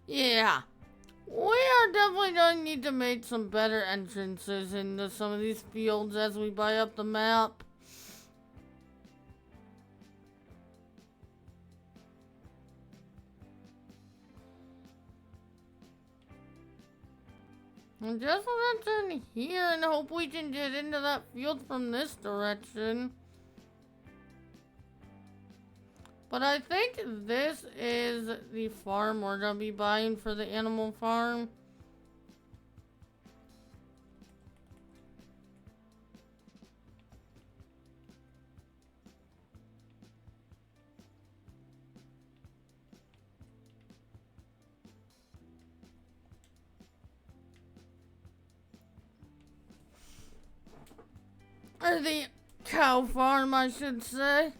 Yeah. We are definitely going to need to make some better entrances into some of these fields as we buy up the map. I guess we'll turn here and hope we can get into that field from this direction. But I think this is the farm we're gonna be buying for the animal farm. Or the cow farm, I should say.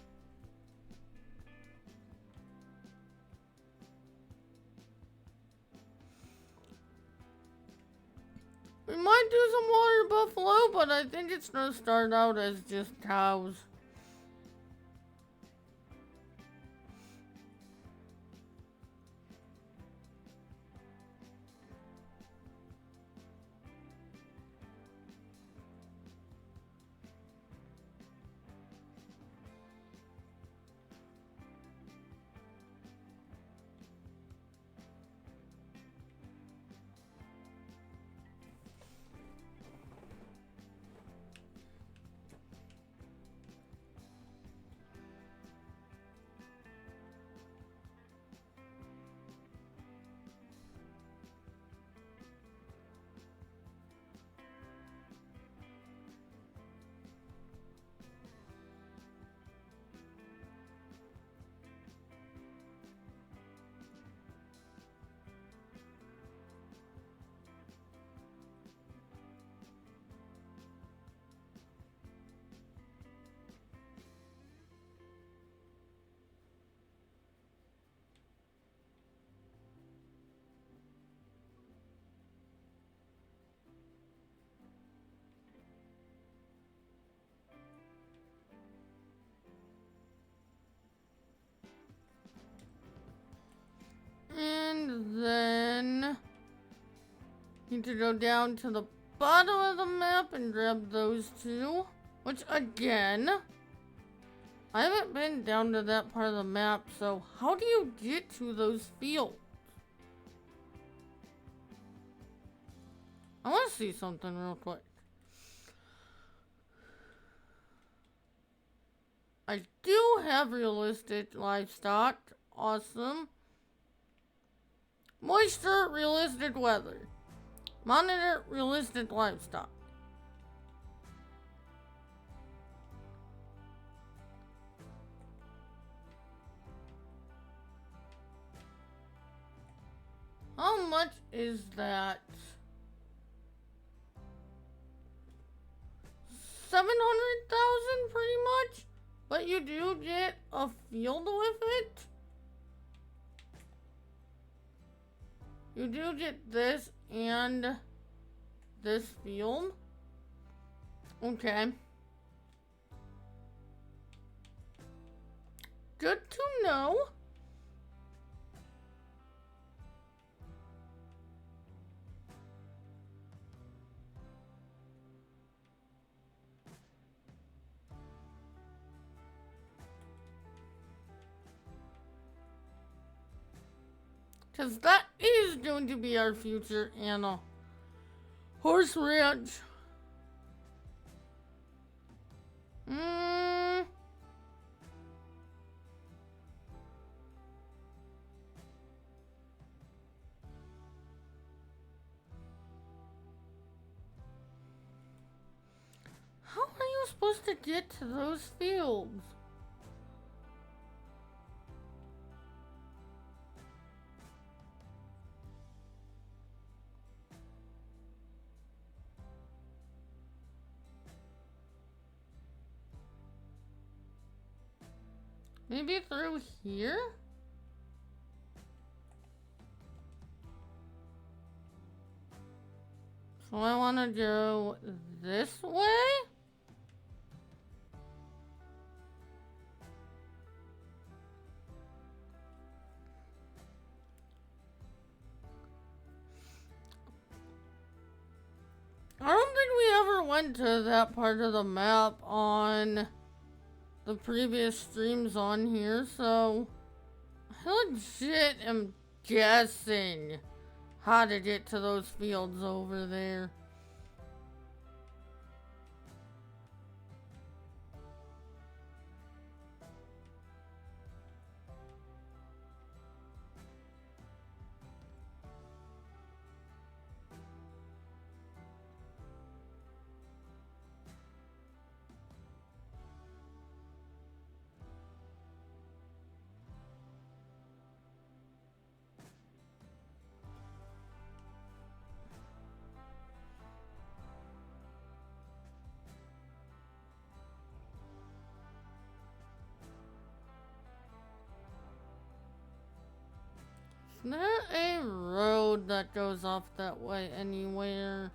We might do some water buffalo, but I think it's gonna start out as just cows. And then need to go down to the bottom of the map and grab those two. Which again, I haven't been down to that part of the map, so how do you get to those fields? I want to see something real quick. I do have realistic livestock. Awesome. Moisture, realistic weather. Monitor, realistic livestock. How much is that? 700,000 pretty much? But you do get a field with it? You do get this and this field. Okay. Good to know. Because that is going to be our future Anna. Horse ranch. supposed to get to those fields? Maybe through here? So I want to go this way? I don't think we ever went to that part of the map on the previous streams on here, so I legit am guessing how to get to those fields over there. Is there a road that goes off that way anywhere?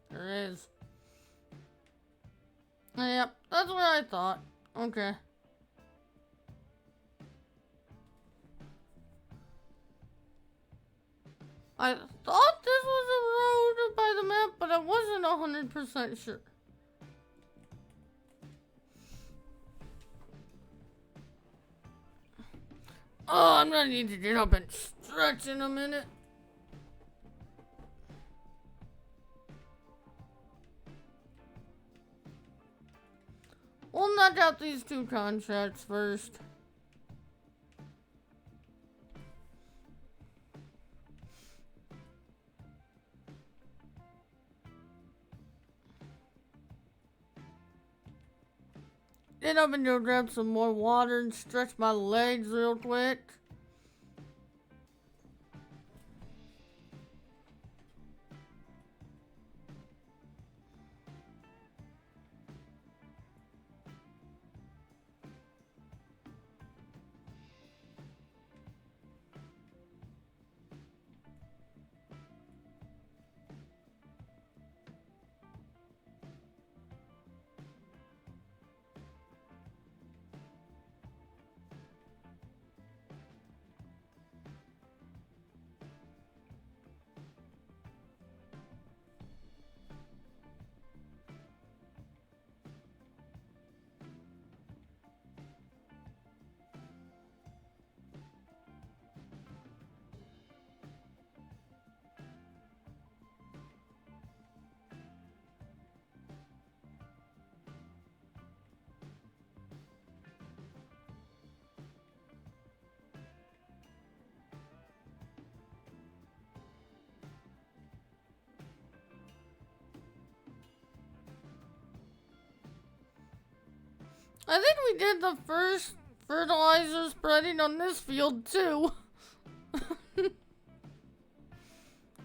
There is. Yep, that's what I thought. Okay. I thought this was a road by the map, but I wasn't 100% sure. Oh, I'm gonna need to get up and stretch in a minute. We'll knock out these 2 contracts first. Get up and go grab some more water and stretch my legs real quick. I think we did the first fertilizer spreading on this field too.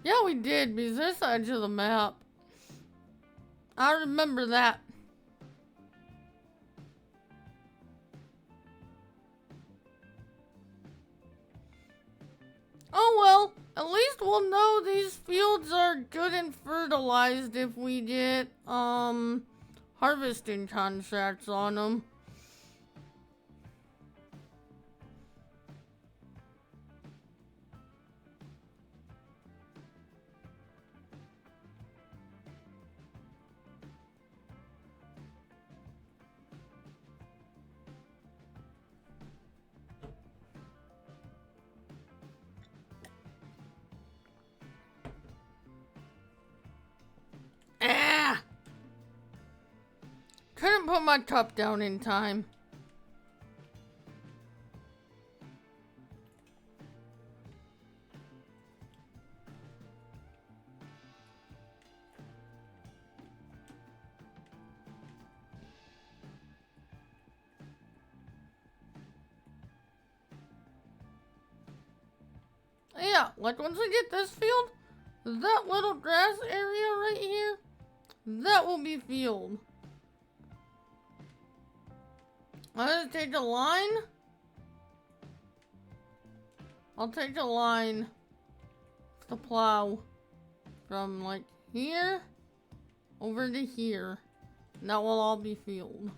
Yeah, we did, because this edge of the map. I remember that. Oh well, at least we'll know these fields are good and fertilized if we get, harvesting contracts on them. couldn't put my top down in time. Yeah, like once we get this field, that little grass area right here, that will be field. I'm gonna take a line. I'll take a line to plow from like here over to here. And that will all be field.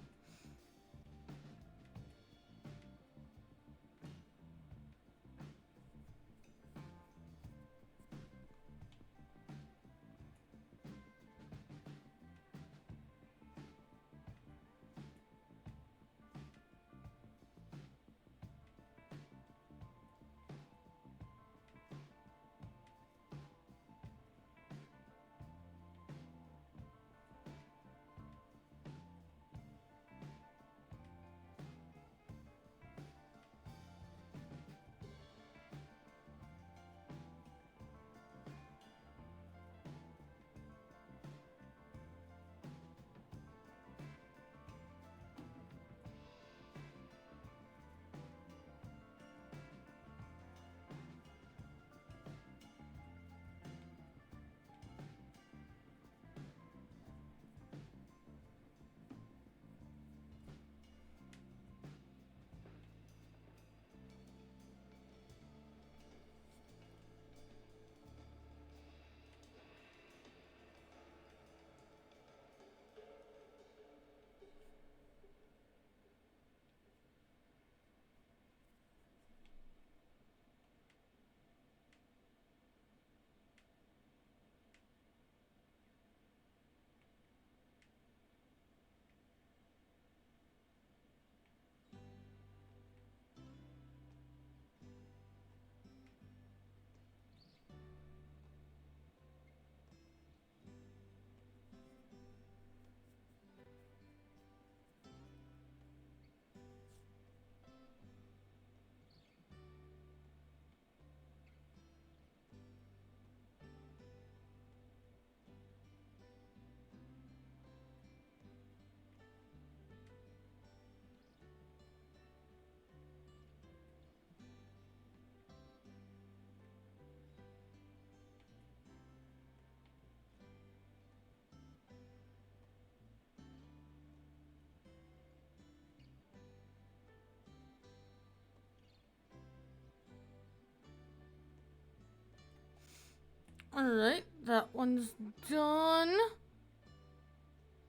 Alright, that one's done.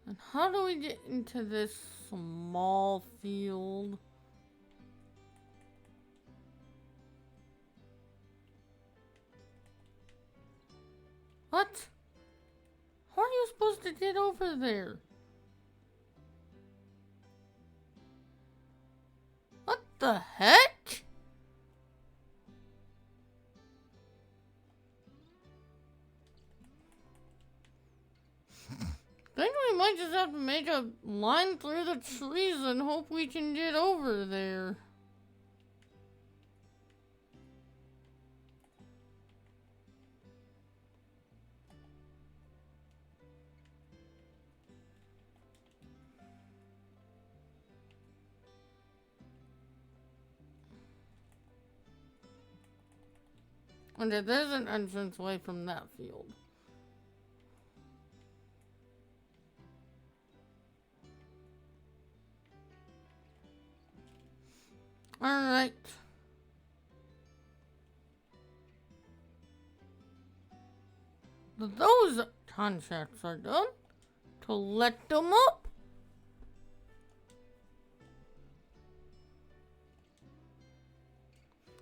And how do we get into this small field? What? How are you supposed to get over there? What the heck? I think we might just have to make a line through the trees and hope we can get over there. And there's an entrance way from that field. Alright. Those contracts are done. To let them up.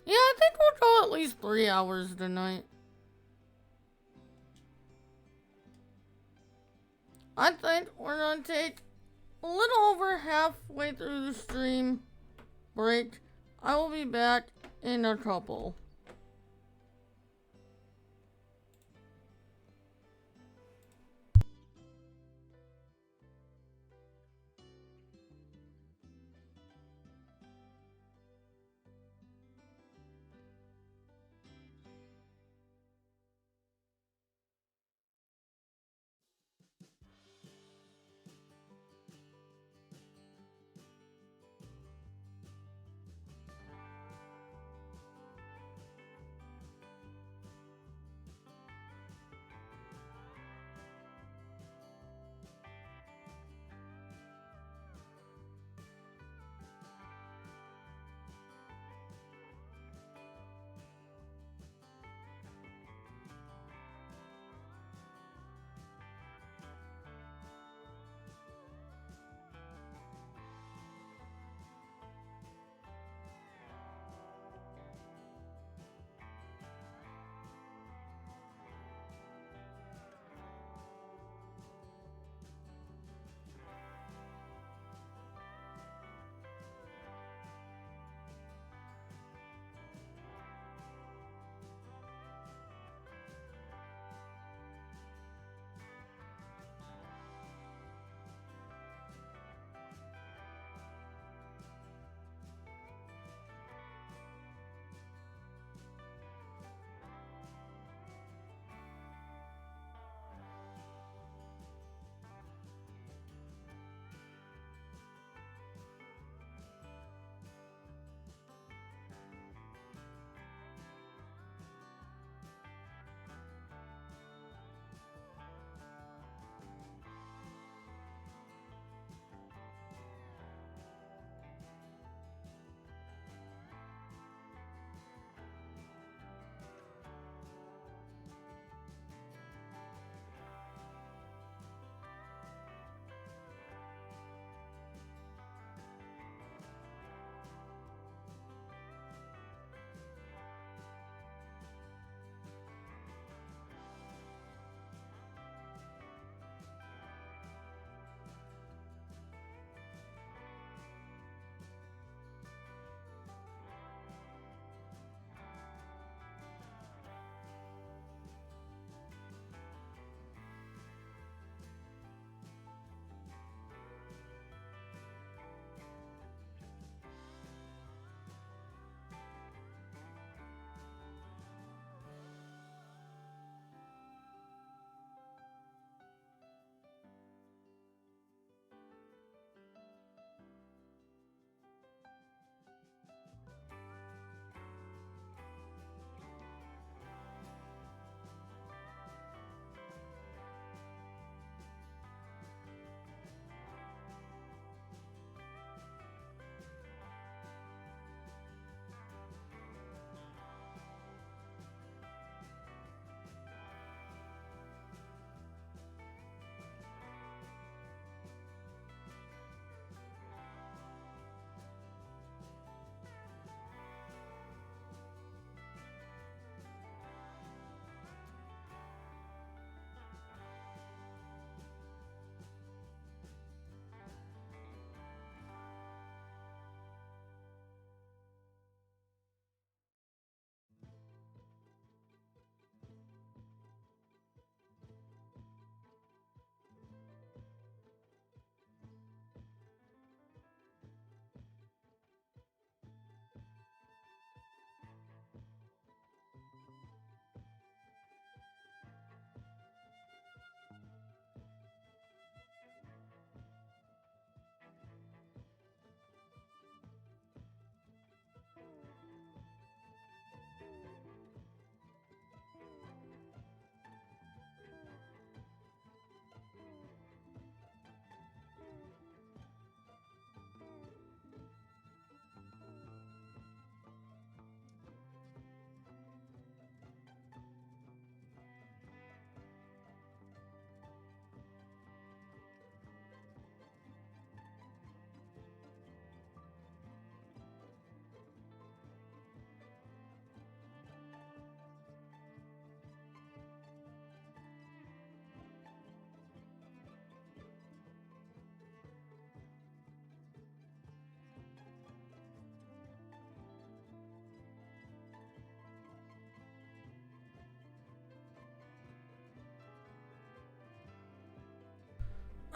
Yeah, I think we'll go at least 3 hours tonight. I think we're gonna take a little over halfway through the stream break. I will be back in a couple.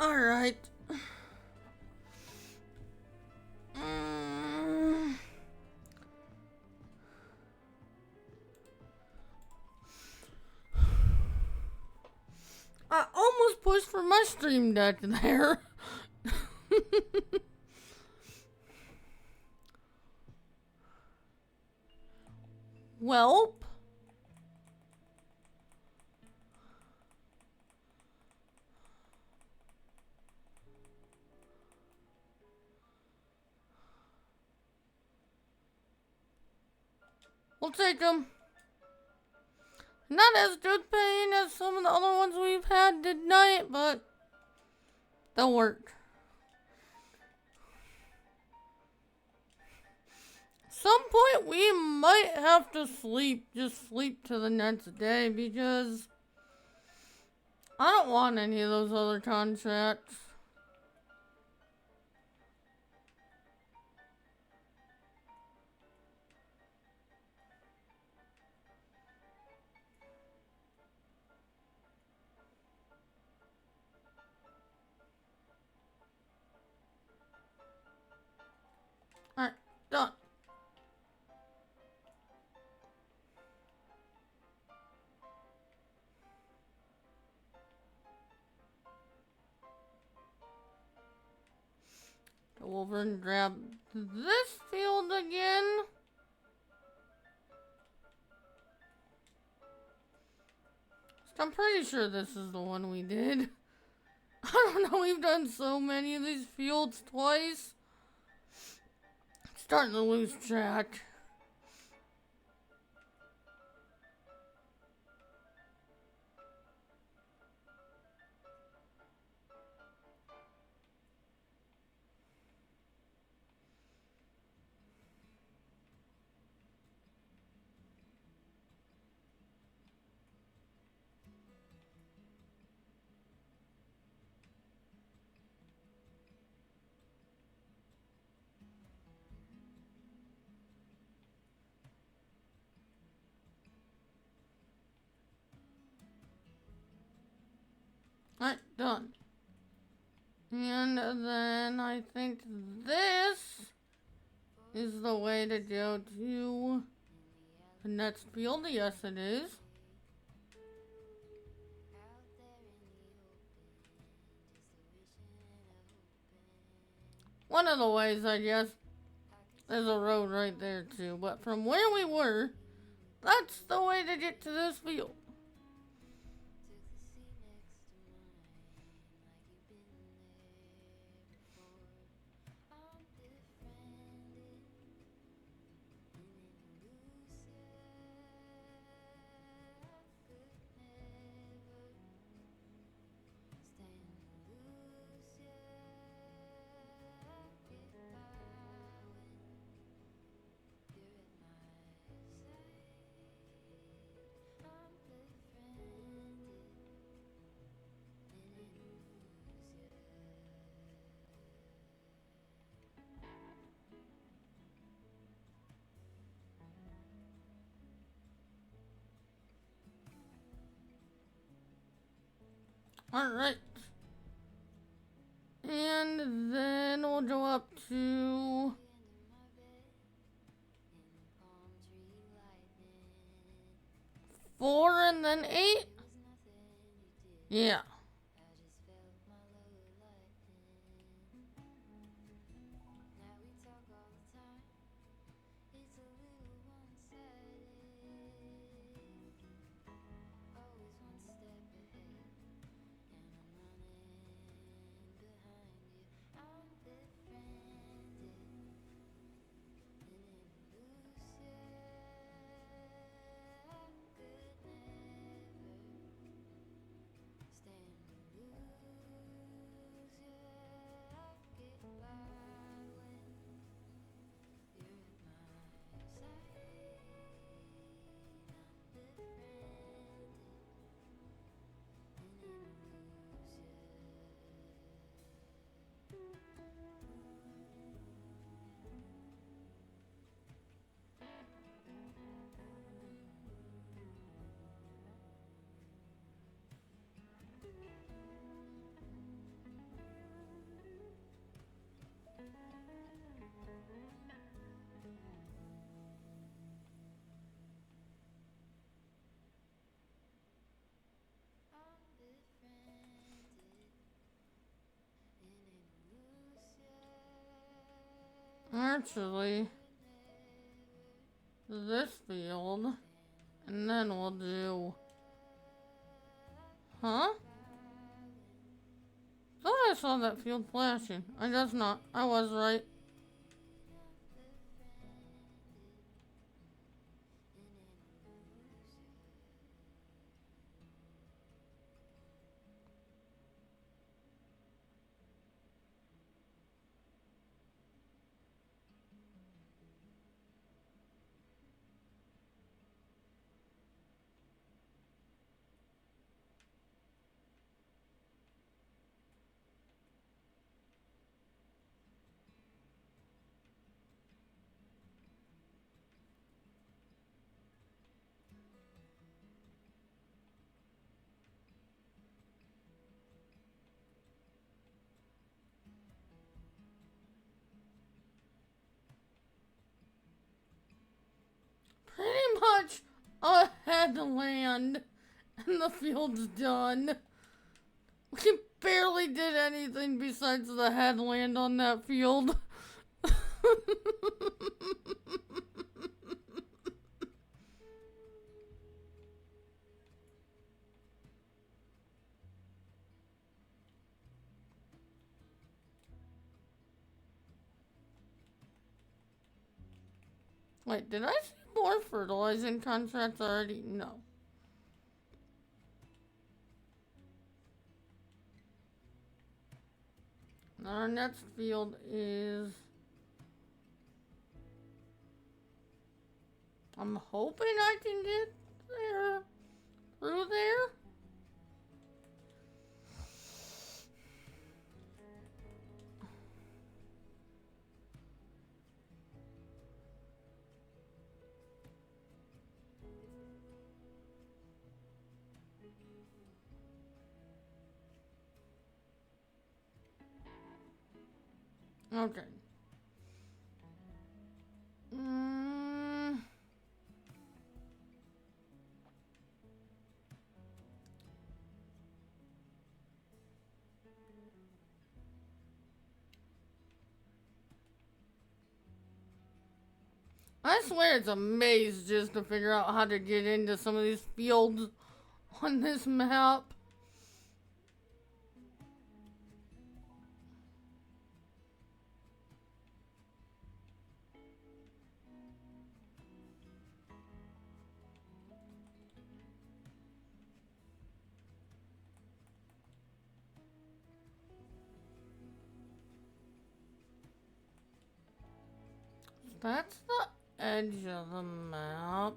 Alright. Mm. I almost pushed for my stream deck there. Welp. We'll take them. Not as good pain as some of the other ones we've had tonight, but they'll work. Some point we might have to sleep, just sleep to the next day, because I don't want any of those other contracts. Alright, done. Go over and grab this field again. I'm pretty sure this is the one we did. I don't know, we've done so many of these fields twice. Starting to lose track. Alright, done. And then I think this is the way to go to the next field. Yes, it is. One of the ways, I guess. There's a road right there too, but from where we were, that's the way to get to this field. Alright. And then we'll go up to 4 and then 8? Yeah. Actually, this field, and then we'll do... Huh? Thought I saw that field flashing. I guess not. I was right. Pretty much a headland, and the field's done. We barely did anything besides the headland on that field. Wait, did I see more fertilizing contracts already? No. Our next field is... I'm hoping I can get there. Through there? Okay. I swear it's a maze just to figure out how to get into some of these fields on this map. That's the edge of the map.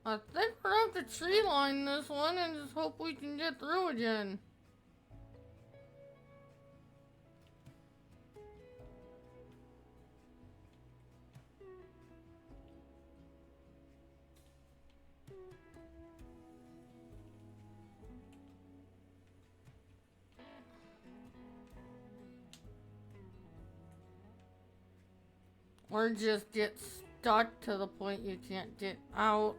I think we're gonna have to tree line this one and just hope we can get through again. Or just get stuck to the point you can't get out.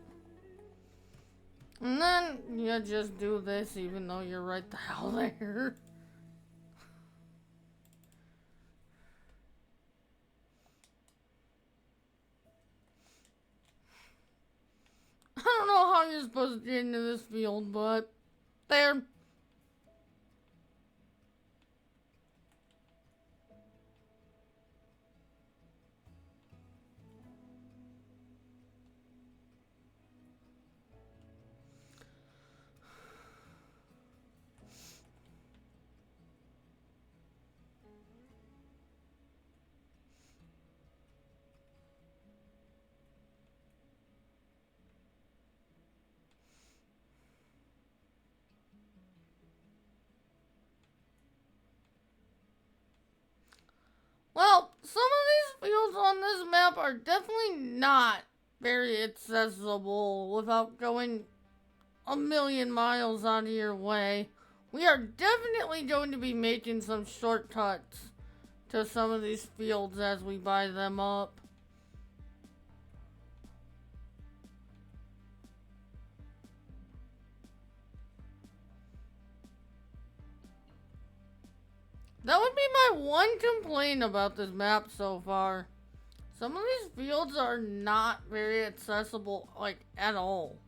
And then you just do this even though you're right the hell there. I don't know how you're supposed to get into this field, but there. Well, some of these fields on this map are definitely not very accessible without going a million miles out of your way. We are definitely going to be making some shortcuts to some of these fields as we buy them up. That would be my one complaint about this map so far. Some of these fields are not very accessible, like, at all.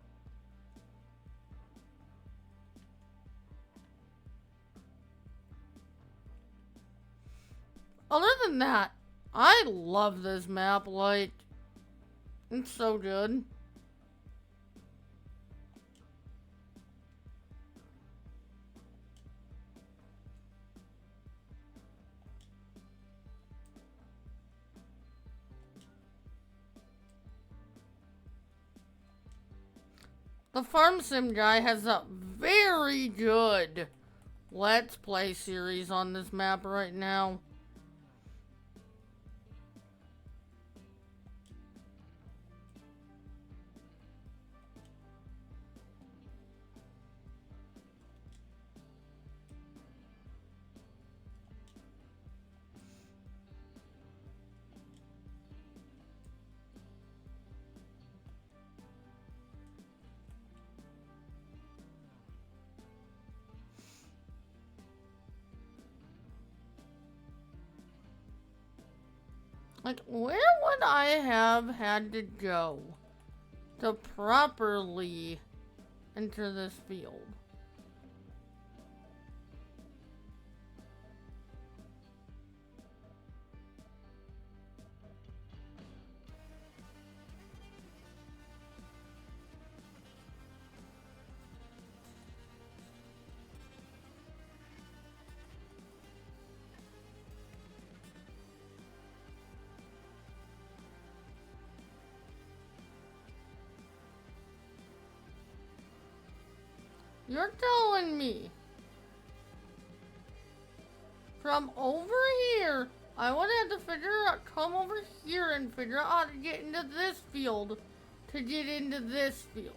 Other than that, I love this map, like, it's so good. The Farm Sim guy has a very good Let's Play series on this map right now. Like, where would I have had to go to properly enter this field? You're telling me from over here, I would have to come over here and figure out how to get into this field to get into this field.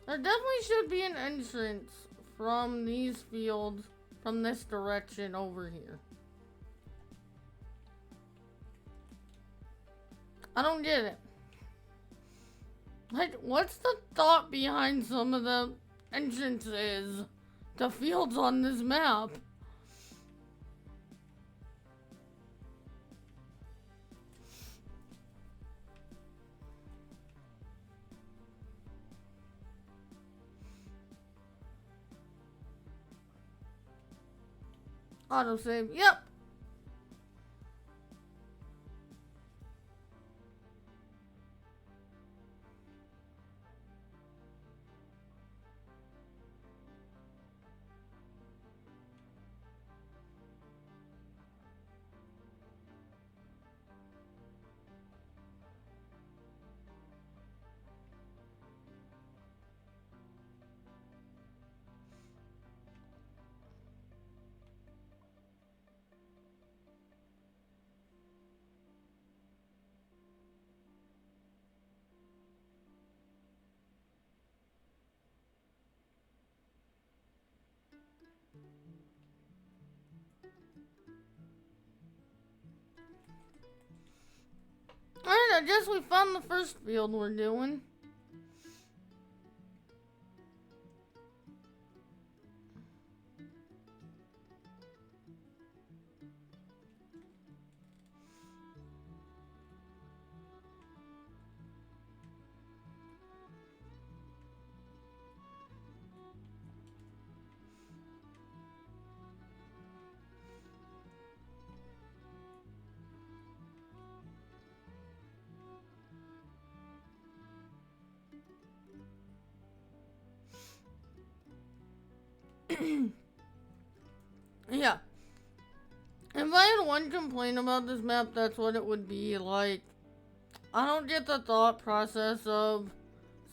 There definitely should be an entrance from these fields, from this direction over here. I don't get it. Like, what's the thought behind some of the entrances to fields on this map? Autosave, yep. Alright, I guess we found the first field we're doing. Yeah. If I had one complaint about this map, that's what it would be. Like, I don't get the thought process of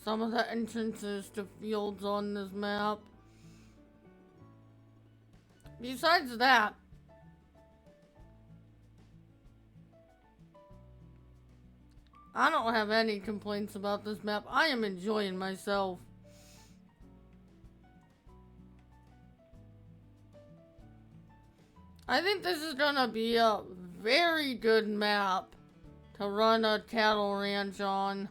some of the entrances to fields on this map. Besides that, I don't have any complaints about this map. I am enjoying myself. I think this is gonna be a very good map to run a cattle ranch on.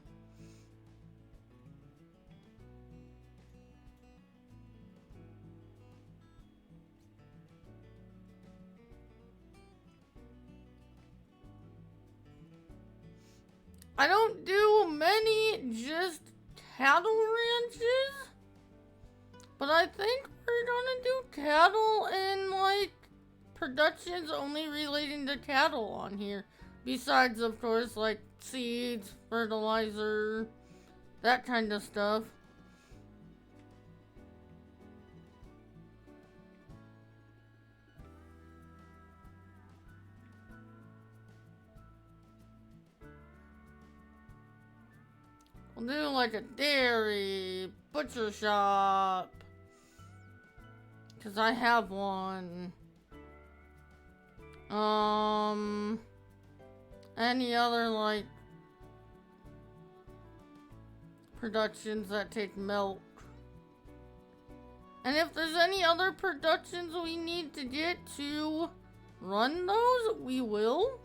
I don't do many just cattle ranches, but I think we're gonna do cattle and like productions only relating to cattle on here. Besides, of course, like seeds, fertilizer, that kind of stuff. We'll do like a dairy, butcher shop. Cause I have one. Any other like productions that take milk. And if there's any other productions we need to get to run those, we will.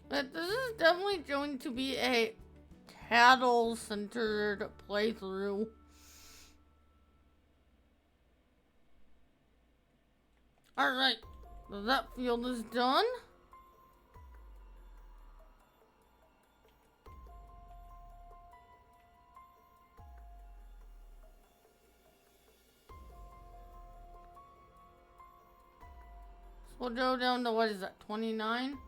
But this is definitely going to be a cattle-centered playthrough. Alright, that field is done. So we'll go down to, what is that, 29?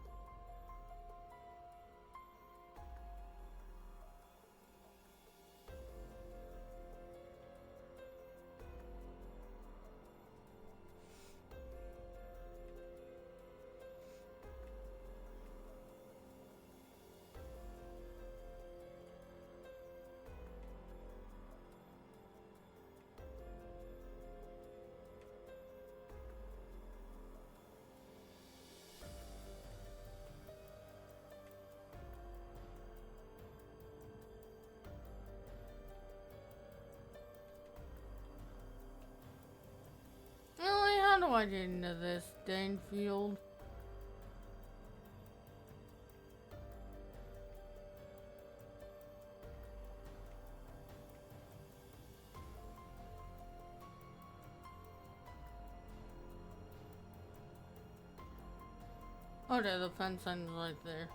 Really, how do I get into this dang field? Okay, the fence ends right there.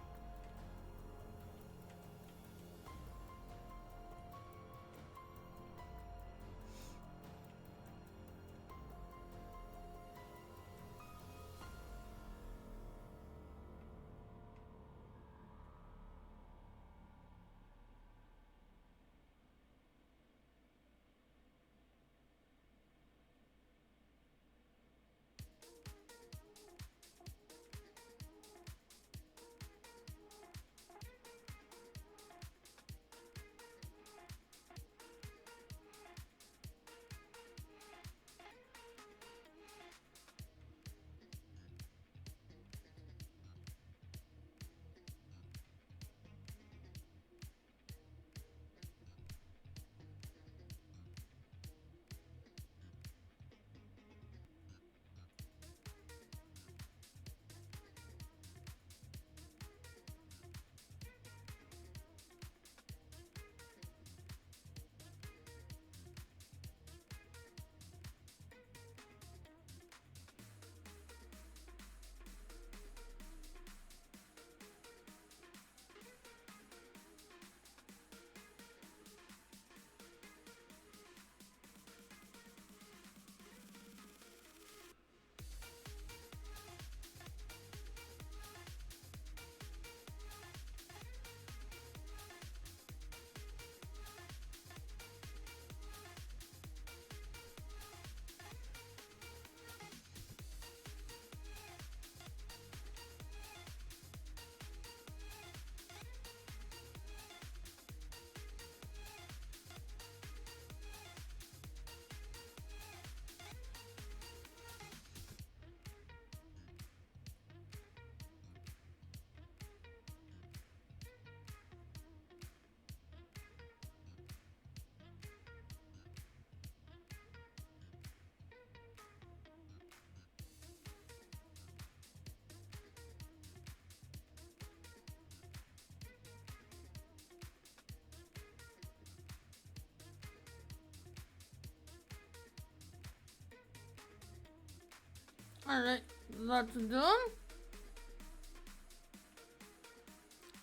Alright, that's done.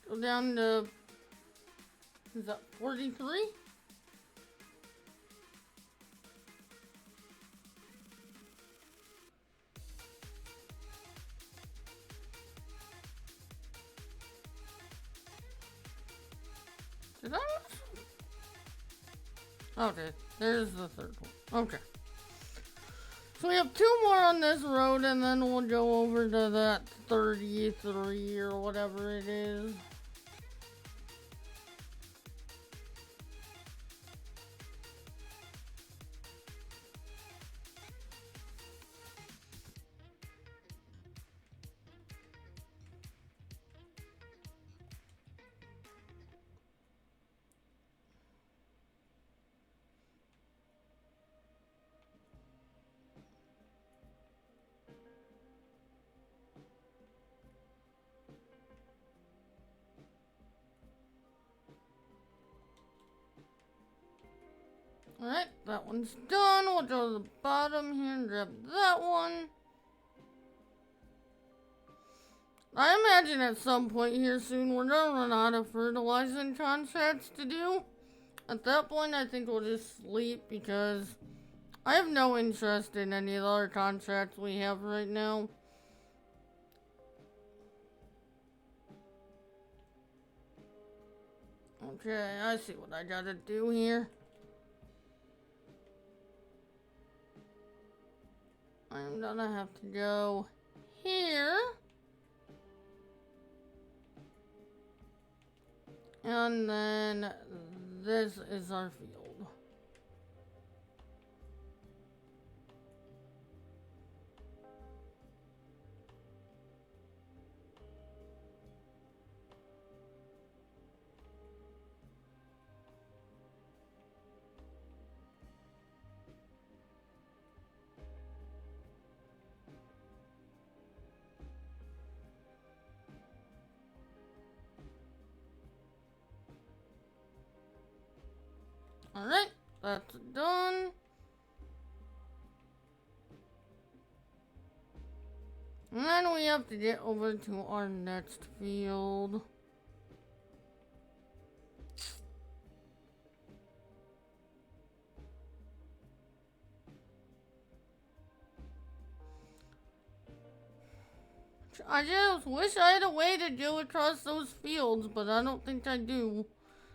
Go down to, is that 43? Did I? Okay, there's the third one. Okay. So we have 2 more on this road, and then we'll go over to that 33 or whatever it is. Alright, that one's done. We'll go to the bottom here and grab that one. I imagine at some point here soon we're gonna run out of fertilizing contracts to do. At that point, I think we'll just sleep because I have no interest in any of the other contracts we have right now. Okay, I see what I gotta do here. I'm gonna have to go here. And then this is our field. Alright, that's done. And then we have to get over to our next field. I just wish I had a way to go across those fields, but I don't think I do.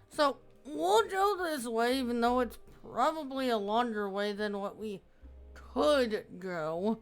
So, we'll go this way, even though it's probably a longer way than what we could go.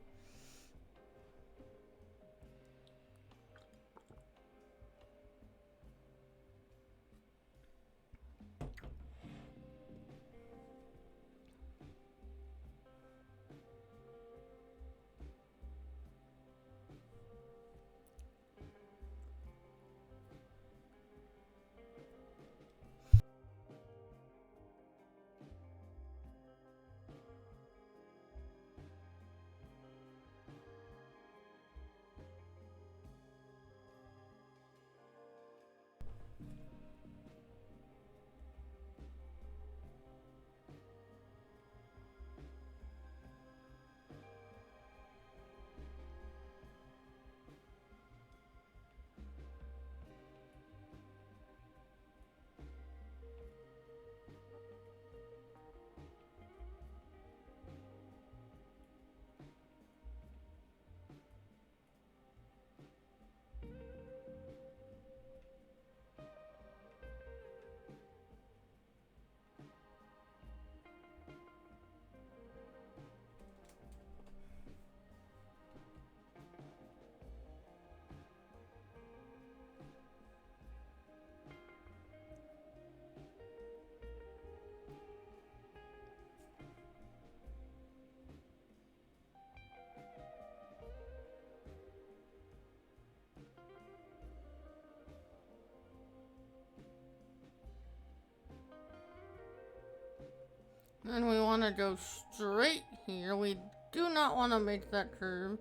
And we want to go straight here. We do not want to make that curve.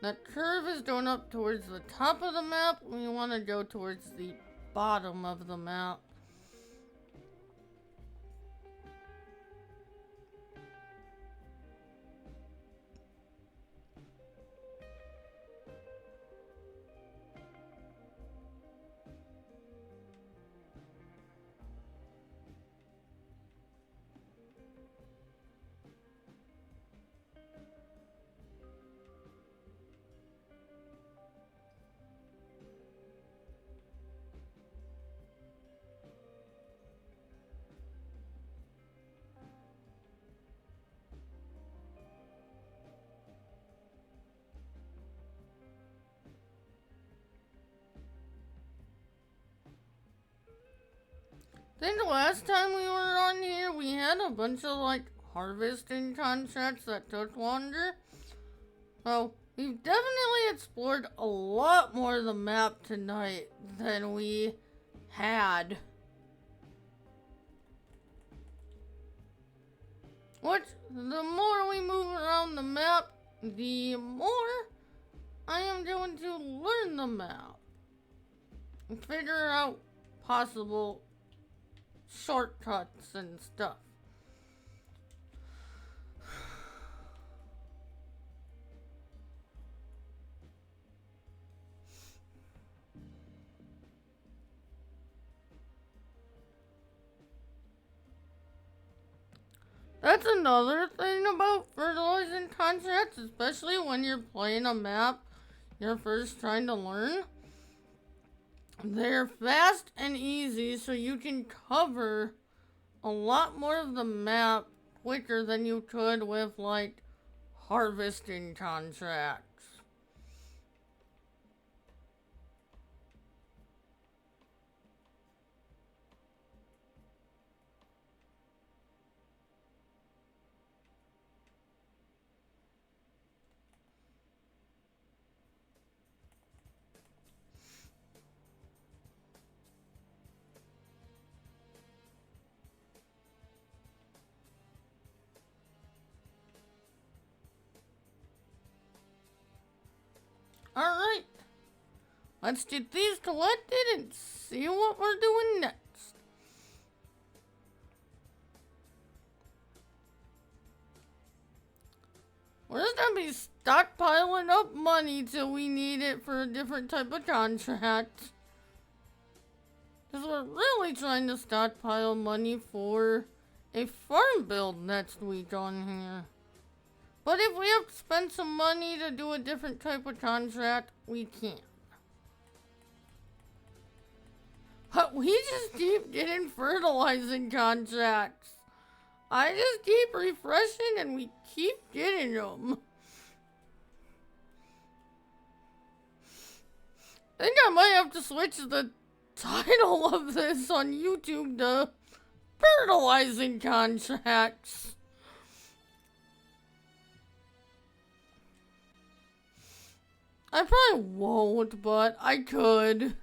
That curve is going up towards the top of the map. We want to go towards the bottom of the map. think the last time we were on here, we had a bunch of like harvesting contracts that took longer. So we've definitely explored a lot more of the map tonight than we had. Which, the more we move around the map, the more I am going to learn the map and figure out possible shortcuts and stuff. That's another thing about fertilizing contracts, especially when you're playing a map you're first trying to learn. They're fast and easy, so you can cover a lot more of the map quicker than you could with, like, harvesting contracts. Alright, let's get these collected and see what we're doing next. We're just gonna be stockpiling up money till we need it for a different type of contract. Because we're really trying to stockpile money for a farm build next week on here. But if we have to spend some money to do a different type of contract, we can. But we just keep getting fertilizing contracts. I just keep refreshing and we keep getting them. I think I might have to switch the title of this on YouTube to fertilizing contracts. I probably won't, but I could.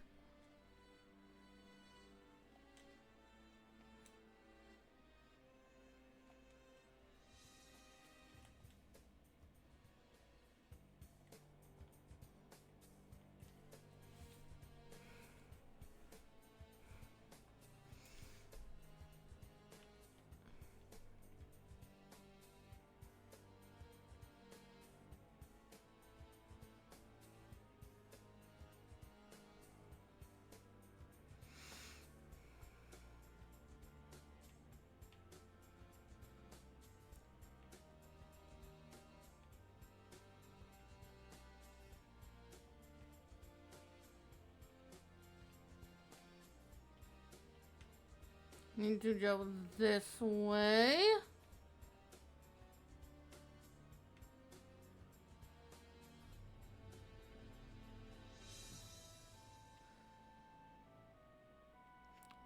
Need to go this way.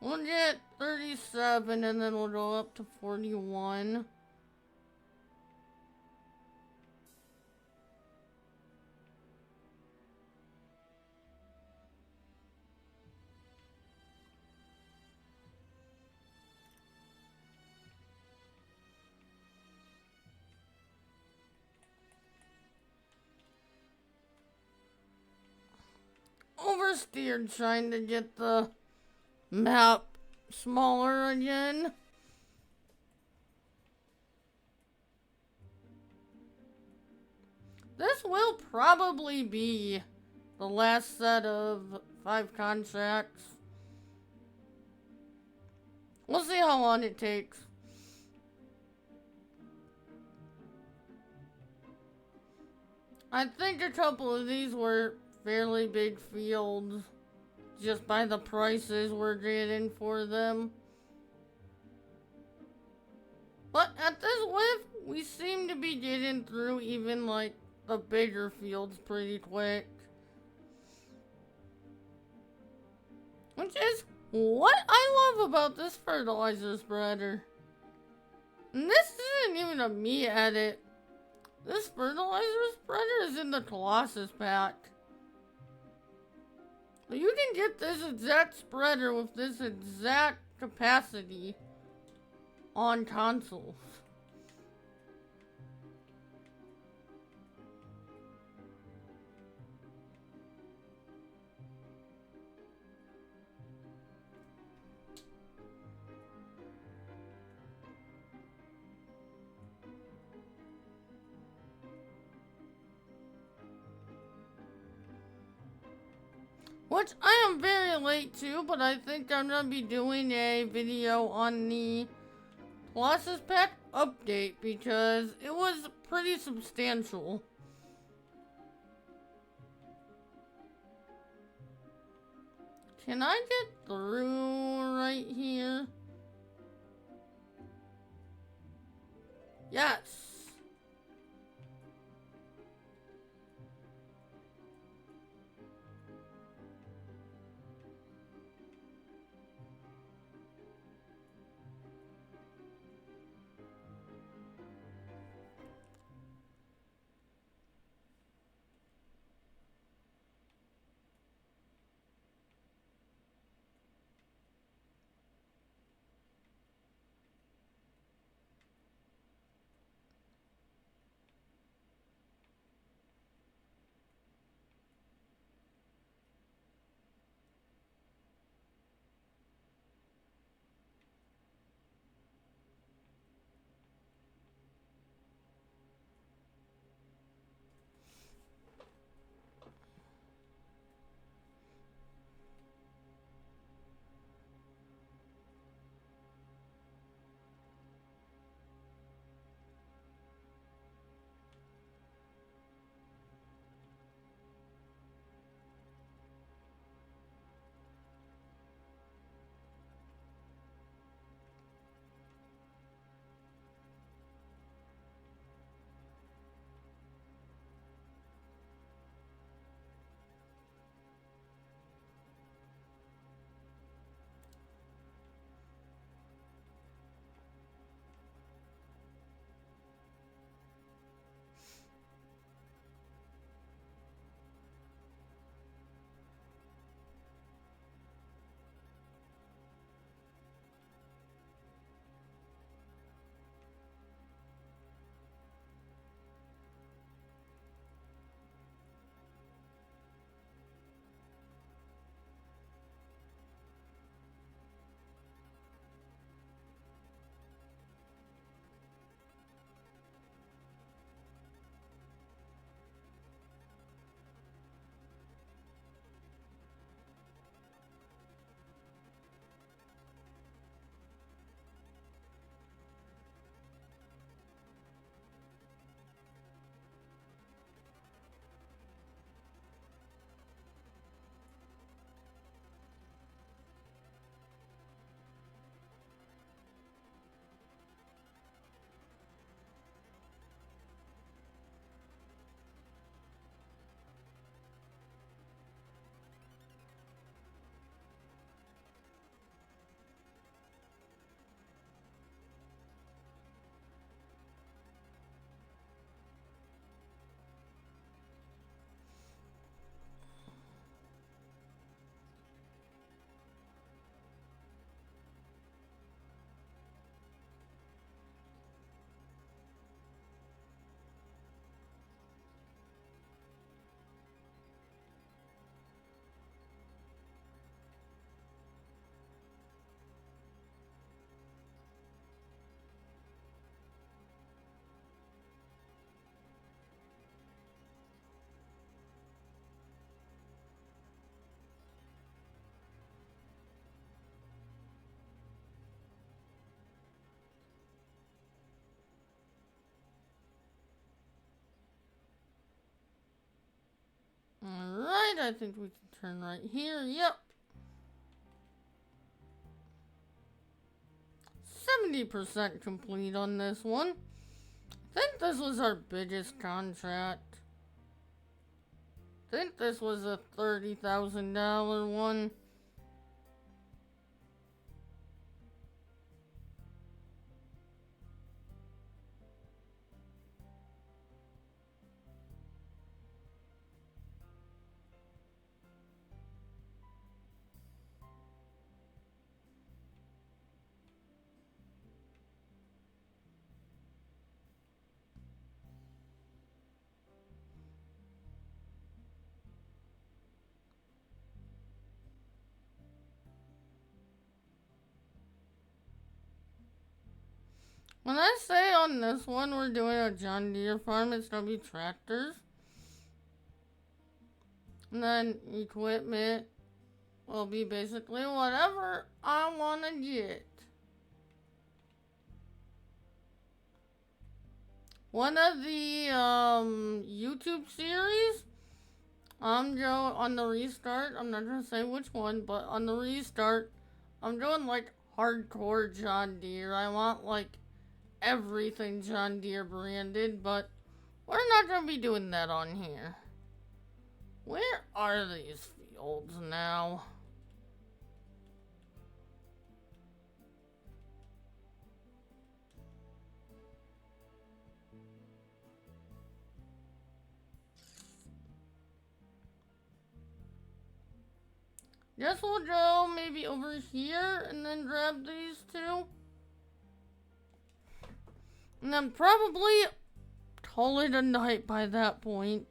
We'll get 37 and then we'll go up to 41. Oversteered trying to get the map smaller again. This will probably be the last set of 5 contracts. We'll see how long it takes. I think a couple of these were fairly big fields just by the prices we're getting for them. But at this width, we seem to be getting through even like the bigger fields pretty quick. Which is What I love about this fertilizer spreader, and this isn't even a me edit, this fertilizer spreader is in the Colossus pack. You can get this exact spreader with this exact capacity on consoles. Which I am very late to, but I think I'm gonna be doing a video on the Colossus Pack update because it was pretty substantial. Can I get through right here? Yes. Alright, I think we can turn right here. Yep. 70% complete on this one. I think this was our biggest contract. I think this was a $30,000 one. When I say on this one we're doing a John Deere farm, it's gonna be tractors. And then equipment will be basically whatever I wanna get. One of the YouTube series, I'm Joe on the restart. I'm not gonna say which one, but on the restart, I'm doing like hardcore John Deere. I want like everything John Deere branded, but we're not gonna be doing that on here. Where are these fields now? Guess we'll go maybe over here and then grab these two. And then probably call it a night by that point.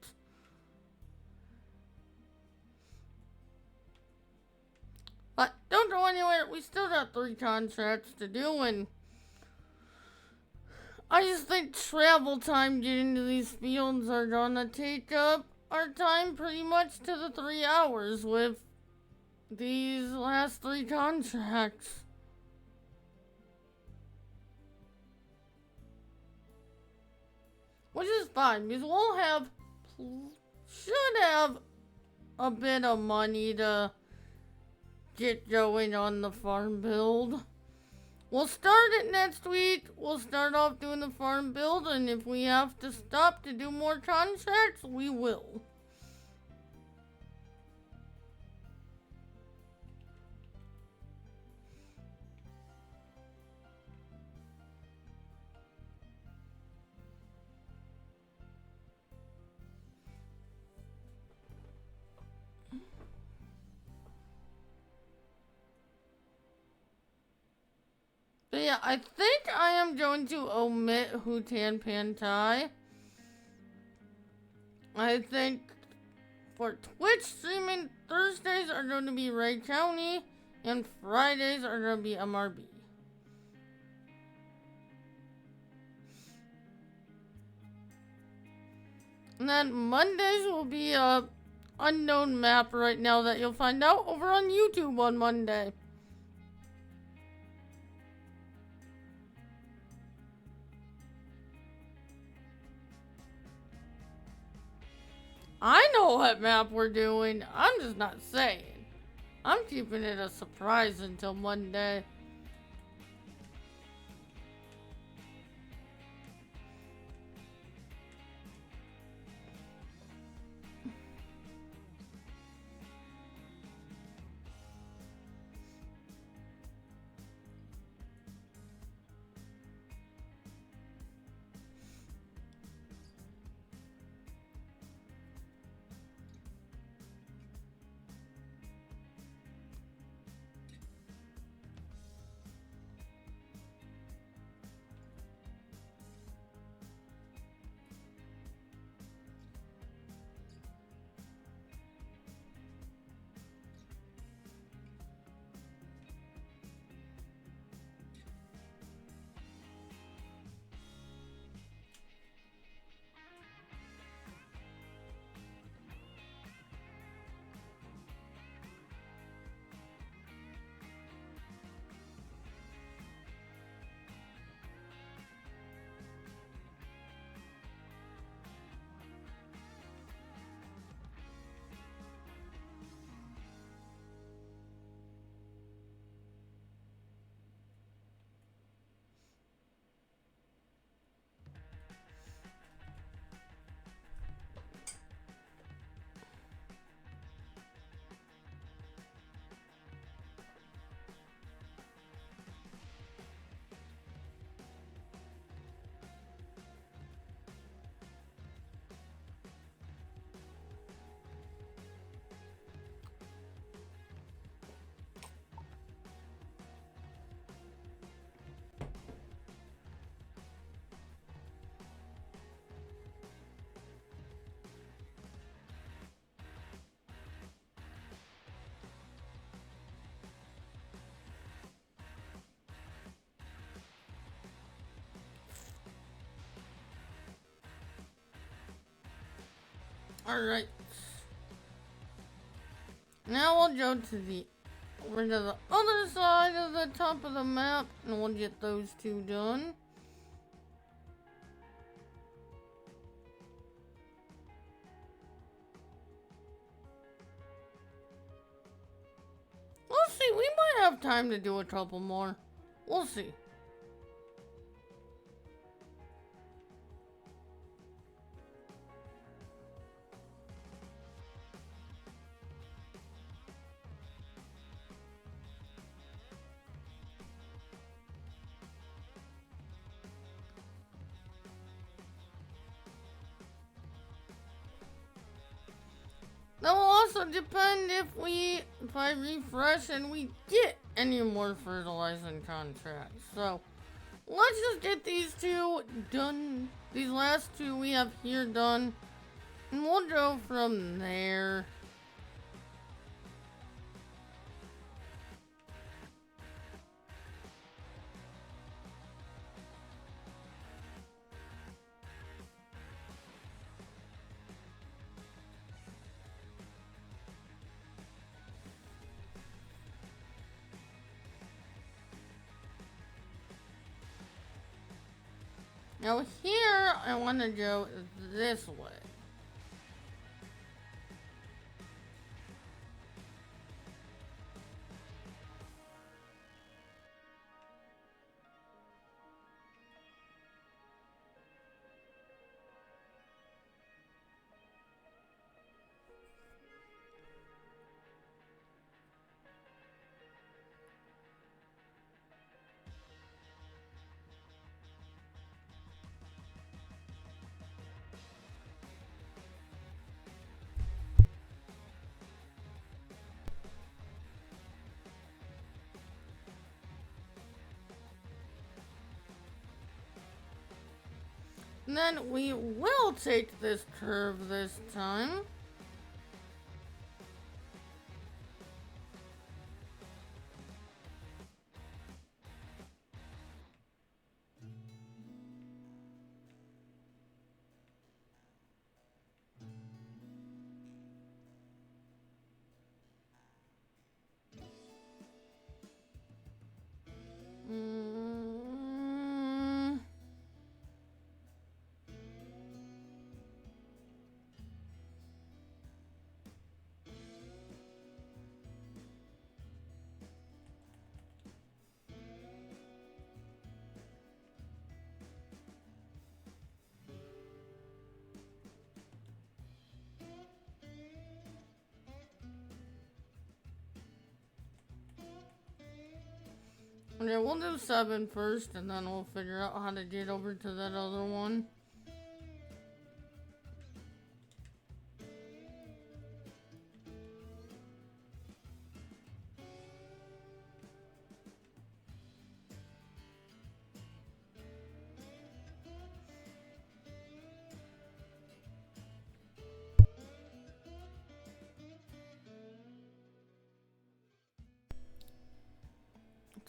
But don't go anywhere. We still got 3 contracts to do, and I just think travel time getting to these fields are gonna take up our time pretty much to the 3 hours with these last 3 contracts. Which is fine, because should have a bit of money to get going on the farm build. We'll start it next week. We'll start off doing the farm build, and if we have to stop to do more contracts, we will. But yeah, I think I am going to omit Hutan Pantai. I think for Twitch streaming, Thursdays are going to be Ray County, and Fridays are going to be MRB. And then Mondays will be a unknown map right now that you'll find out over on YouTube on Monday. I know what map we're doing. I'm just not saying. I'm keeping it a surprise until Monday. Alright. Now we'll go to the over to the other side of the top of the map and we'll get those two done. We'll see, we might have time to do a couple more. We'll see. That will also depend if I refresh and we get any more fertilizing contracts. So, let's just get these two done. These last two we have here done. And we'll go from there. Now here, I want to go this way. And then we will take this curve this time. Okay, we'll do 7 first, and then we'll figure out how to get over to that other one.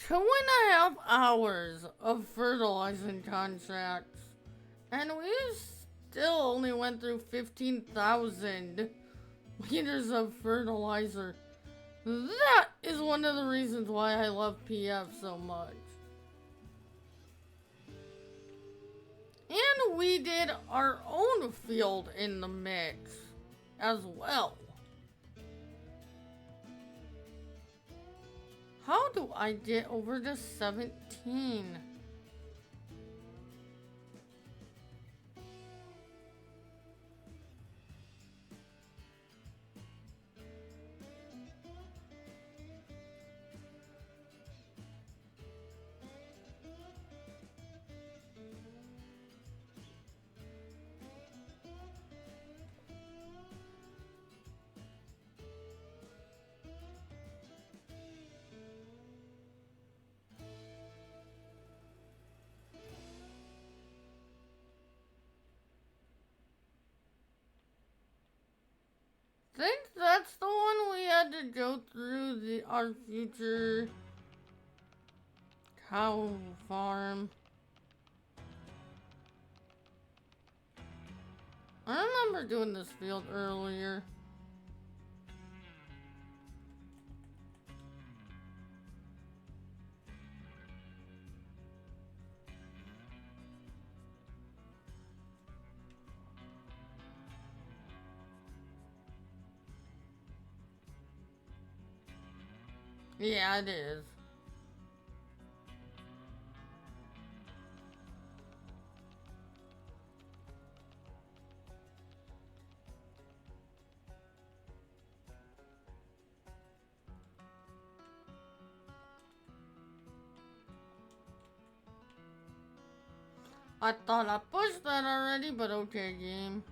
Two and a half hours of fertilizing contracts, and we still only went through 15,000 liters of fertilizer. That is one of the reasons why I love PF so much. And we did our own field in the mix as well. How do I get over to 17? Think that's the one we had to go through our future cow farm. I remember doing this field earlier. Yeah, it is. I thought I pushed that already, but okay, game.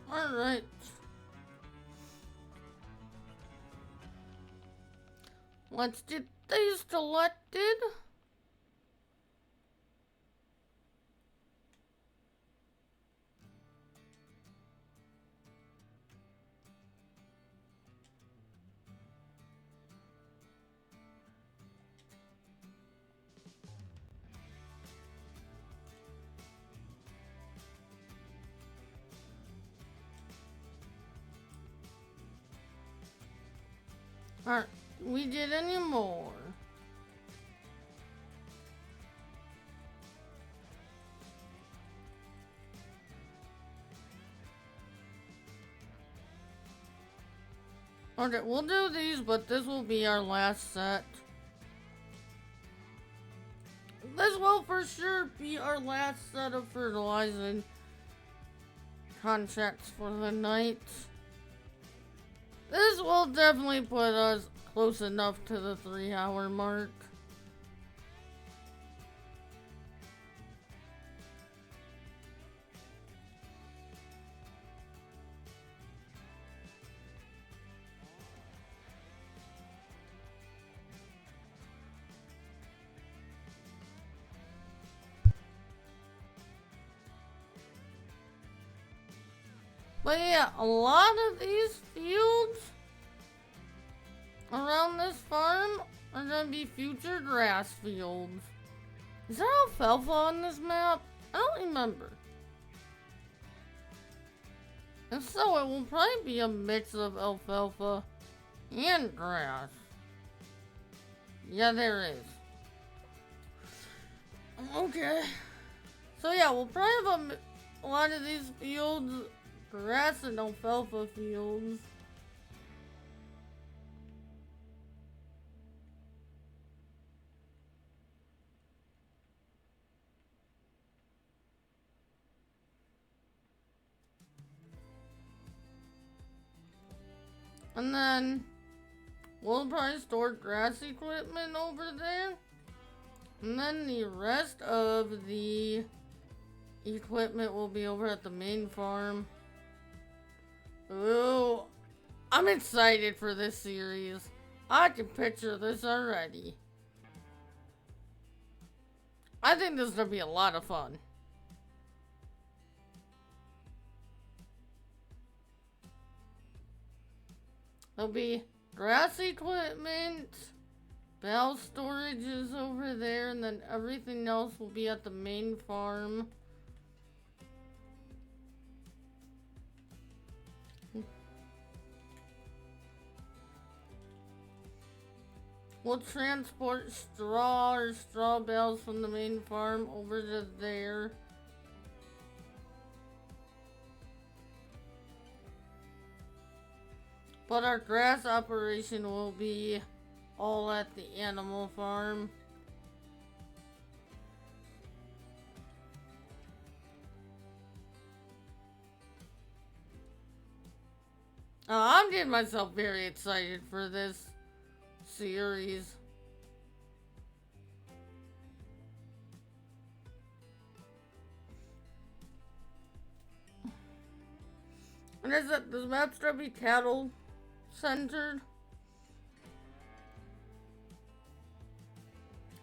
Alright. Let's get these selected. Alright, we did any more? Okay, we'll do these, but this will be our last set. This will for sure be our last set of fertilizing contracts for the night. This will definitely put us close enough to the 3-hour mark. But yeah, a lot of these fields around this farm are gonna be future grass fields. Is there alfalfa on this map? I don't remember. And so it will probably be a mix of alfalfa and grass. Yeah, there is. Okay. So yeah, we'll probably have a lot of these fields, grass and alfalfa fields. And then we'll probably store grass equipment over there. And then the rest of the equipment will be over at the main farm. Ooh, I'm excited for this series. I can picture this already. I think this is gonna be a lot of fun. There'll be grass equipment, bale storage is over there, and then everything else will be at the main farm. We'll transport straw or straw bales from the main farm over to there. But our grass operation will be all at the animal farm. I'm getting myself very excited for this series. And is it, does Mapstra be cattle centered?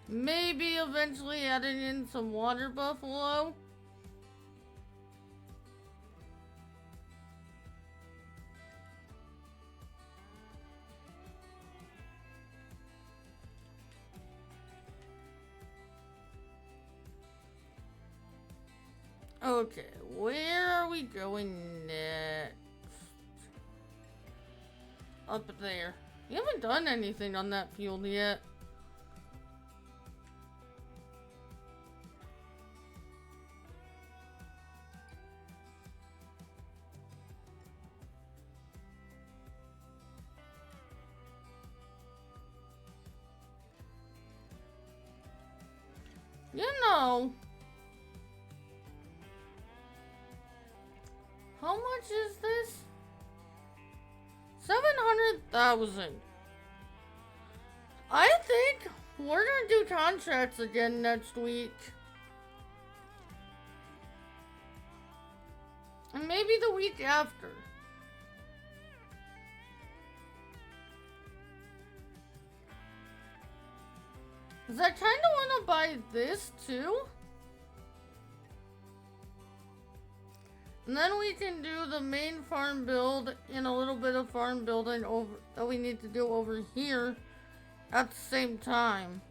Maybe eventually adding in some water buffalo. Okay, where are we going next? Up there. We haven't done anything on that field yet. You know, how much is this? 700,000. I think we're gonna do contracts again next week. And maybe the week after. Cause I kinda wanna buy this too. And then we can do the main farm build and a little bit of farm building over that we need to do over here at the same time.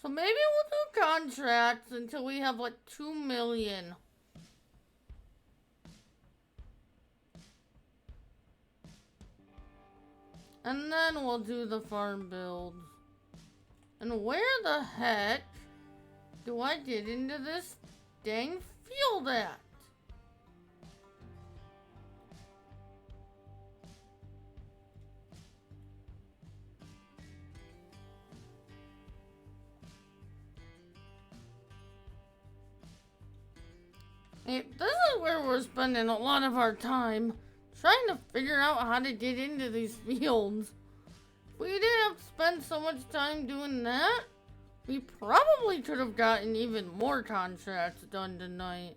So maybe we'll do contracts until we have like 2 million. And then we'll do the farm builds. And where the heck do I get into this dang field at? Hey, this is where we're spending a lot of our time trying to figure out how to get into these fields. If we didn't have to spend so much time doing that, we probably could have gotten even more contracts done tonight.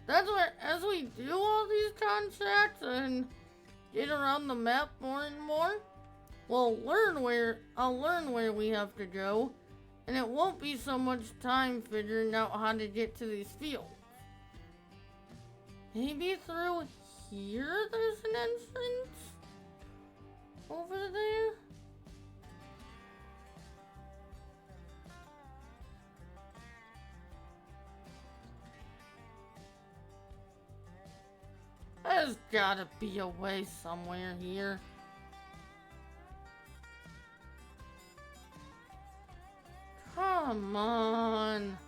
That's where, as we do all these contracts and get around the map more and more, I'll learn where we have to go. And it won't be so much time figuring out how to get to these fields. Maybe through here there's an entrance? Over there? There's gotta be a way somewhere here. Come on.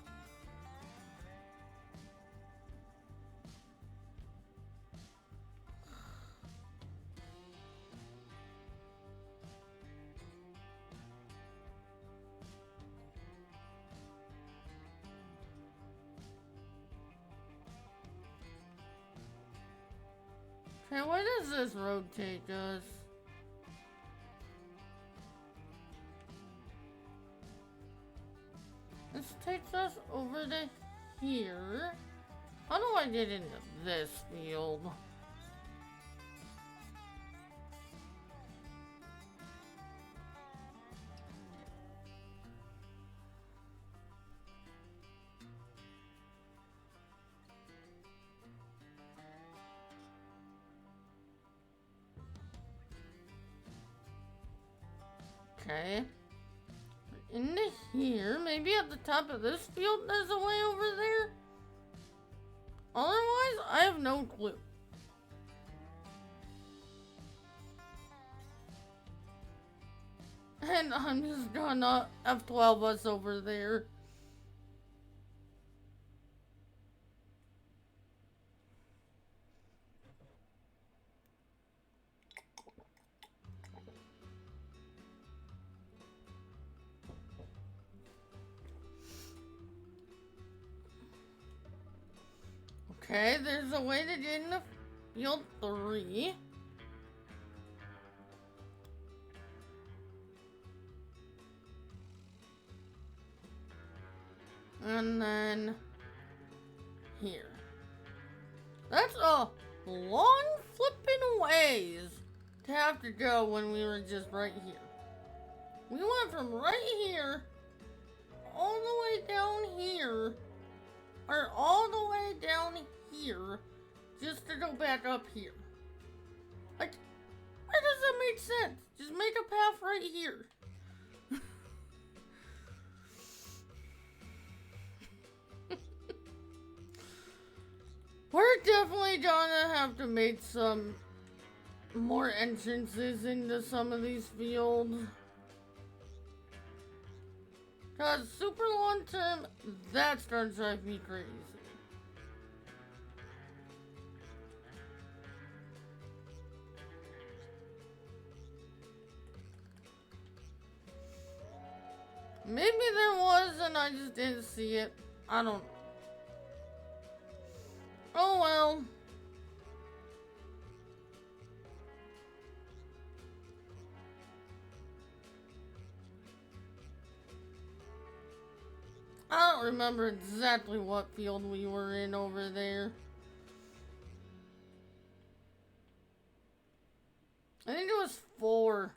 Okay, where does this road take us? This takes us over to here. How do I get into this field? Okay. Into here, maybe at the top of this field there's a way over there? Otherwise, I have no clue. And I'm just gonna F12 us over there. Okay, there's a way to get into field 3. And then here. That's a long flipping ways to have to go when we were just right here. We went from right here all the way down here, or all the way down here, just to go back up here. Like, why does that make sense? Just make a path right here. We're definitely gonna have to make some more entrances into some of these fields. Cause super long term, that's gonna drive me crazy. Maybe there was and I just didn't see it. I don't know. Oh well. I don't remember exactly what field we were in over there. I think it was 4.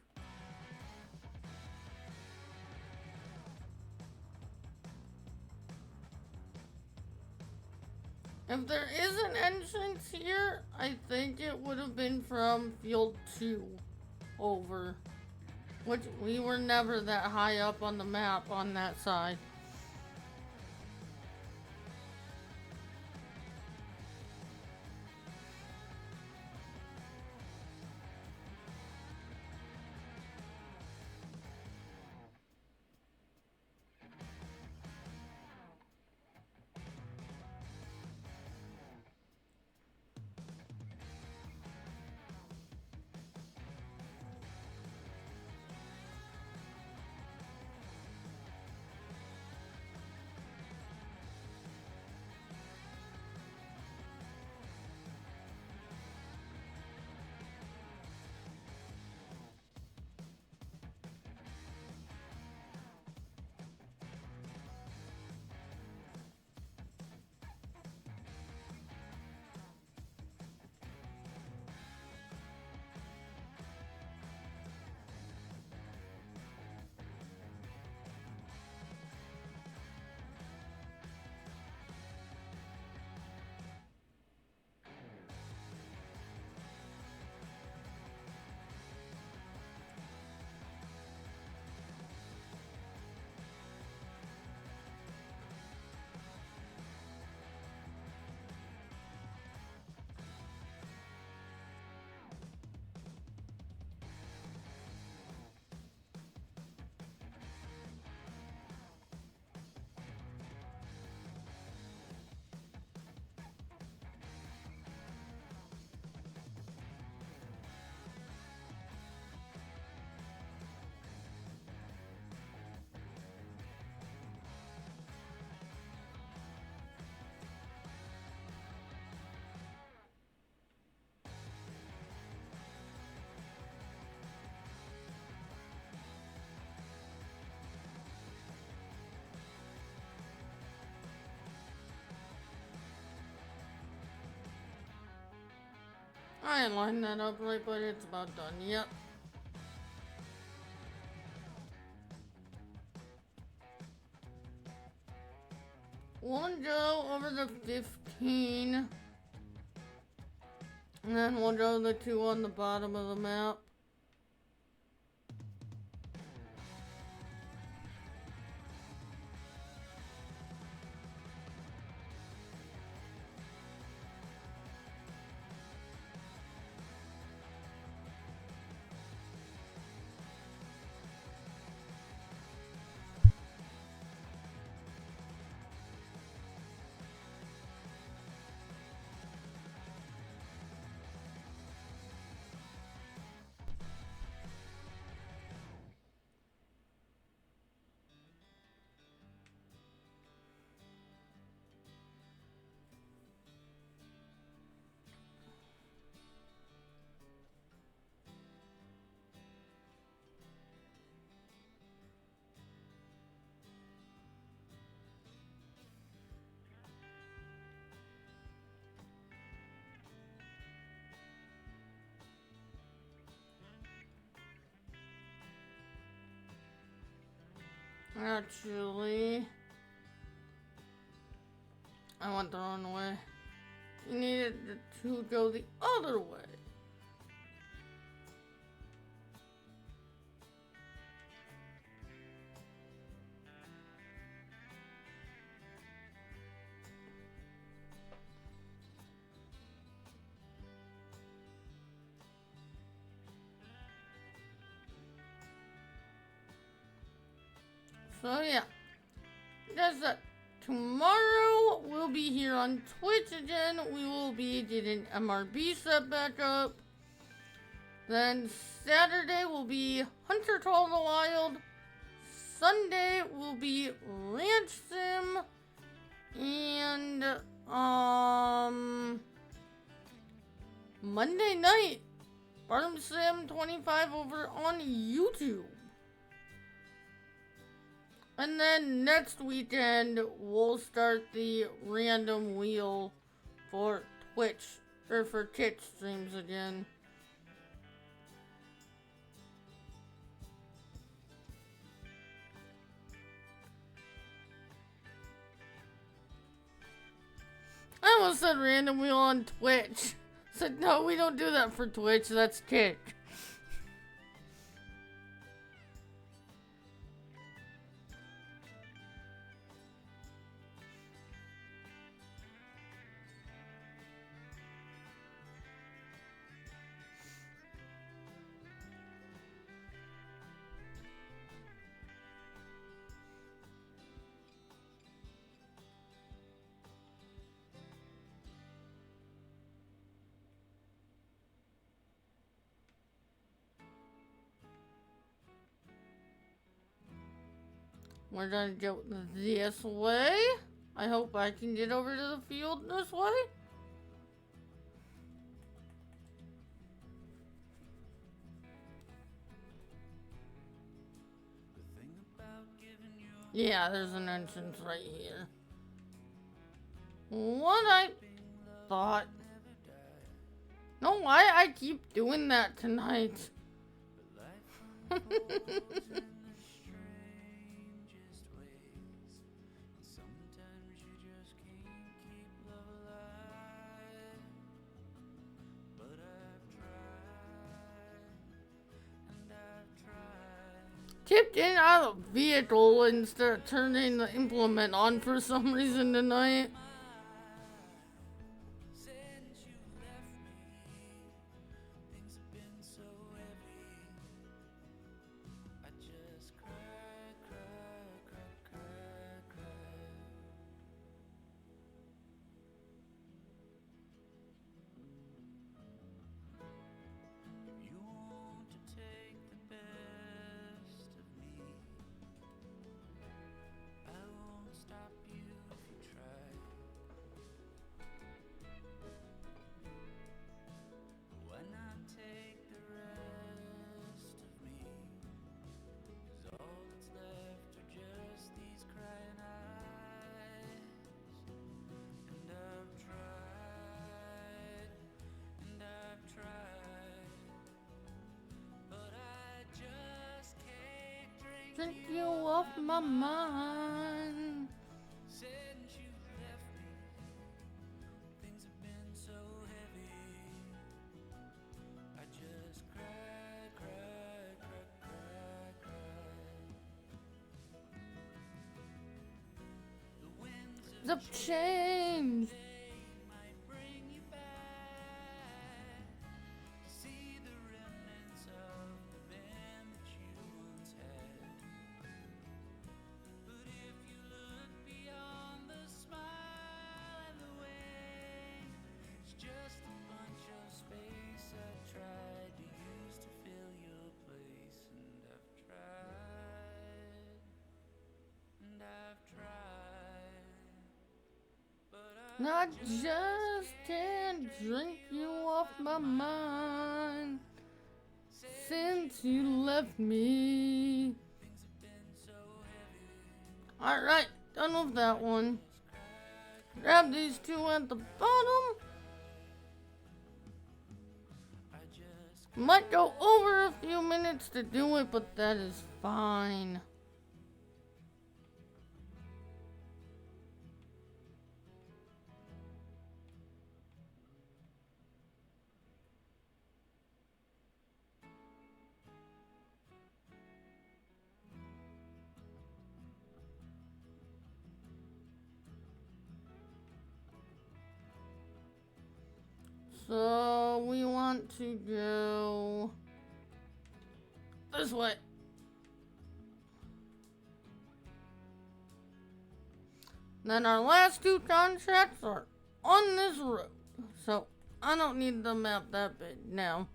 If there is an entrance here, I think it would have been from field 2 over. Which we were never that high up on the map on that side. I ain't lined that up right, but it's about done. Yep. One go over the 15. And then we'll draw the 2 on the bottom of the map. Actually, I went the wrong way. You needed to go the other way. So yeah, that's it. Tomorrow we'll be here on Twitch again. We will be getting MRB set back up. Then Saturday will be Hunter Call the Wild. Sunday will be Ranch Sim. And Monday night, Farm Sim 25 over on YouTube. And then next weekend, we'll start the random wheel for Twitch, or for Twitch streams again. I almost said random wheel on Twitch. Said, no, we don't do that for Twitch, that's Twitch. We're gonna go this way. I hope I can get over to the field this way. Yeah, there's an entrance right here. What I thought. No, why I keep doing that tonight? Tipped in out of the vehicle instead of turning the implement on for some reason tonight. drink you off my mind. Since you left me, things have been so heavy. I just cry, cry, cry, cry, cry. The winds The change. might bring you back to see the remnants of the band that you once had. But if you look beyond the smile and the way, it's just a bunch of space I tried to use to fill your place. And I've tried, and I've tried, but I just can't drink you off my mind since you left me. Alright, done with that one. Grab these two at the bottom. Might go over a few minutes to do it, but that is fine. So we want to go this way. Then our last two contracts are on this road. So I don't need the map that big now.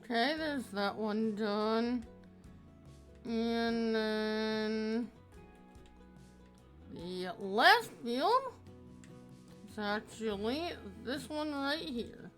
Okay, there's that one done. And then the last field is actually this one right here.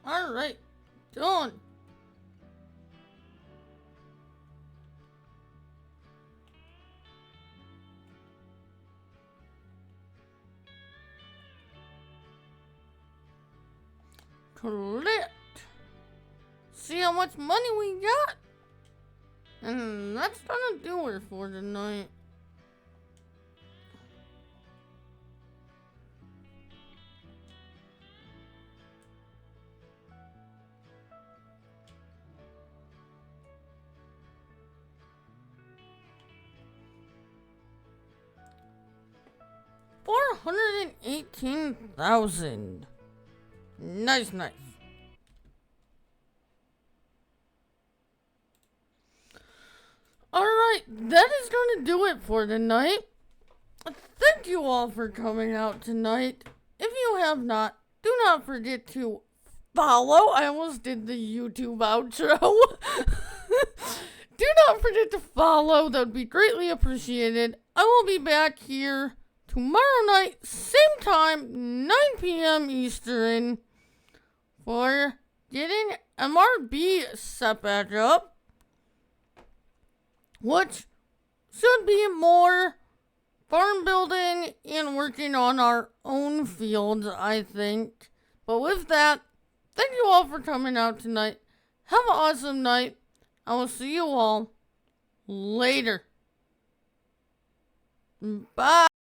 Alright, done. Collect. See how much money we got? And that's gonna do it for tonight. $418,000. Nice. Alright, that is gonna do it for tonight. Thank you all for coming out tonight. If you have not, do not forget to follow. I almost did the YouTube outro. Do not forget to follow. That would be greatly appreciated. I will be back here tomorrow night, same time, 9 p.m. Eastern, for getting MRB set back up, which should be more farm building and working on our own fields, I think. But with that, thank you all for coming out tonight. Have an awesome night. I will see you all later. Bye.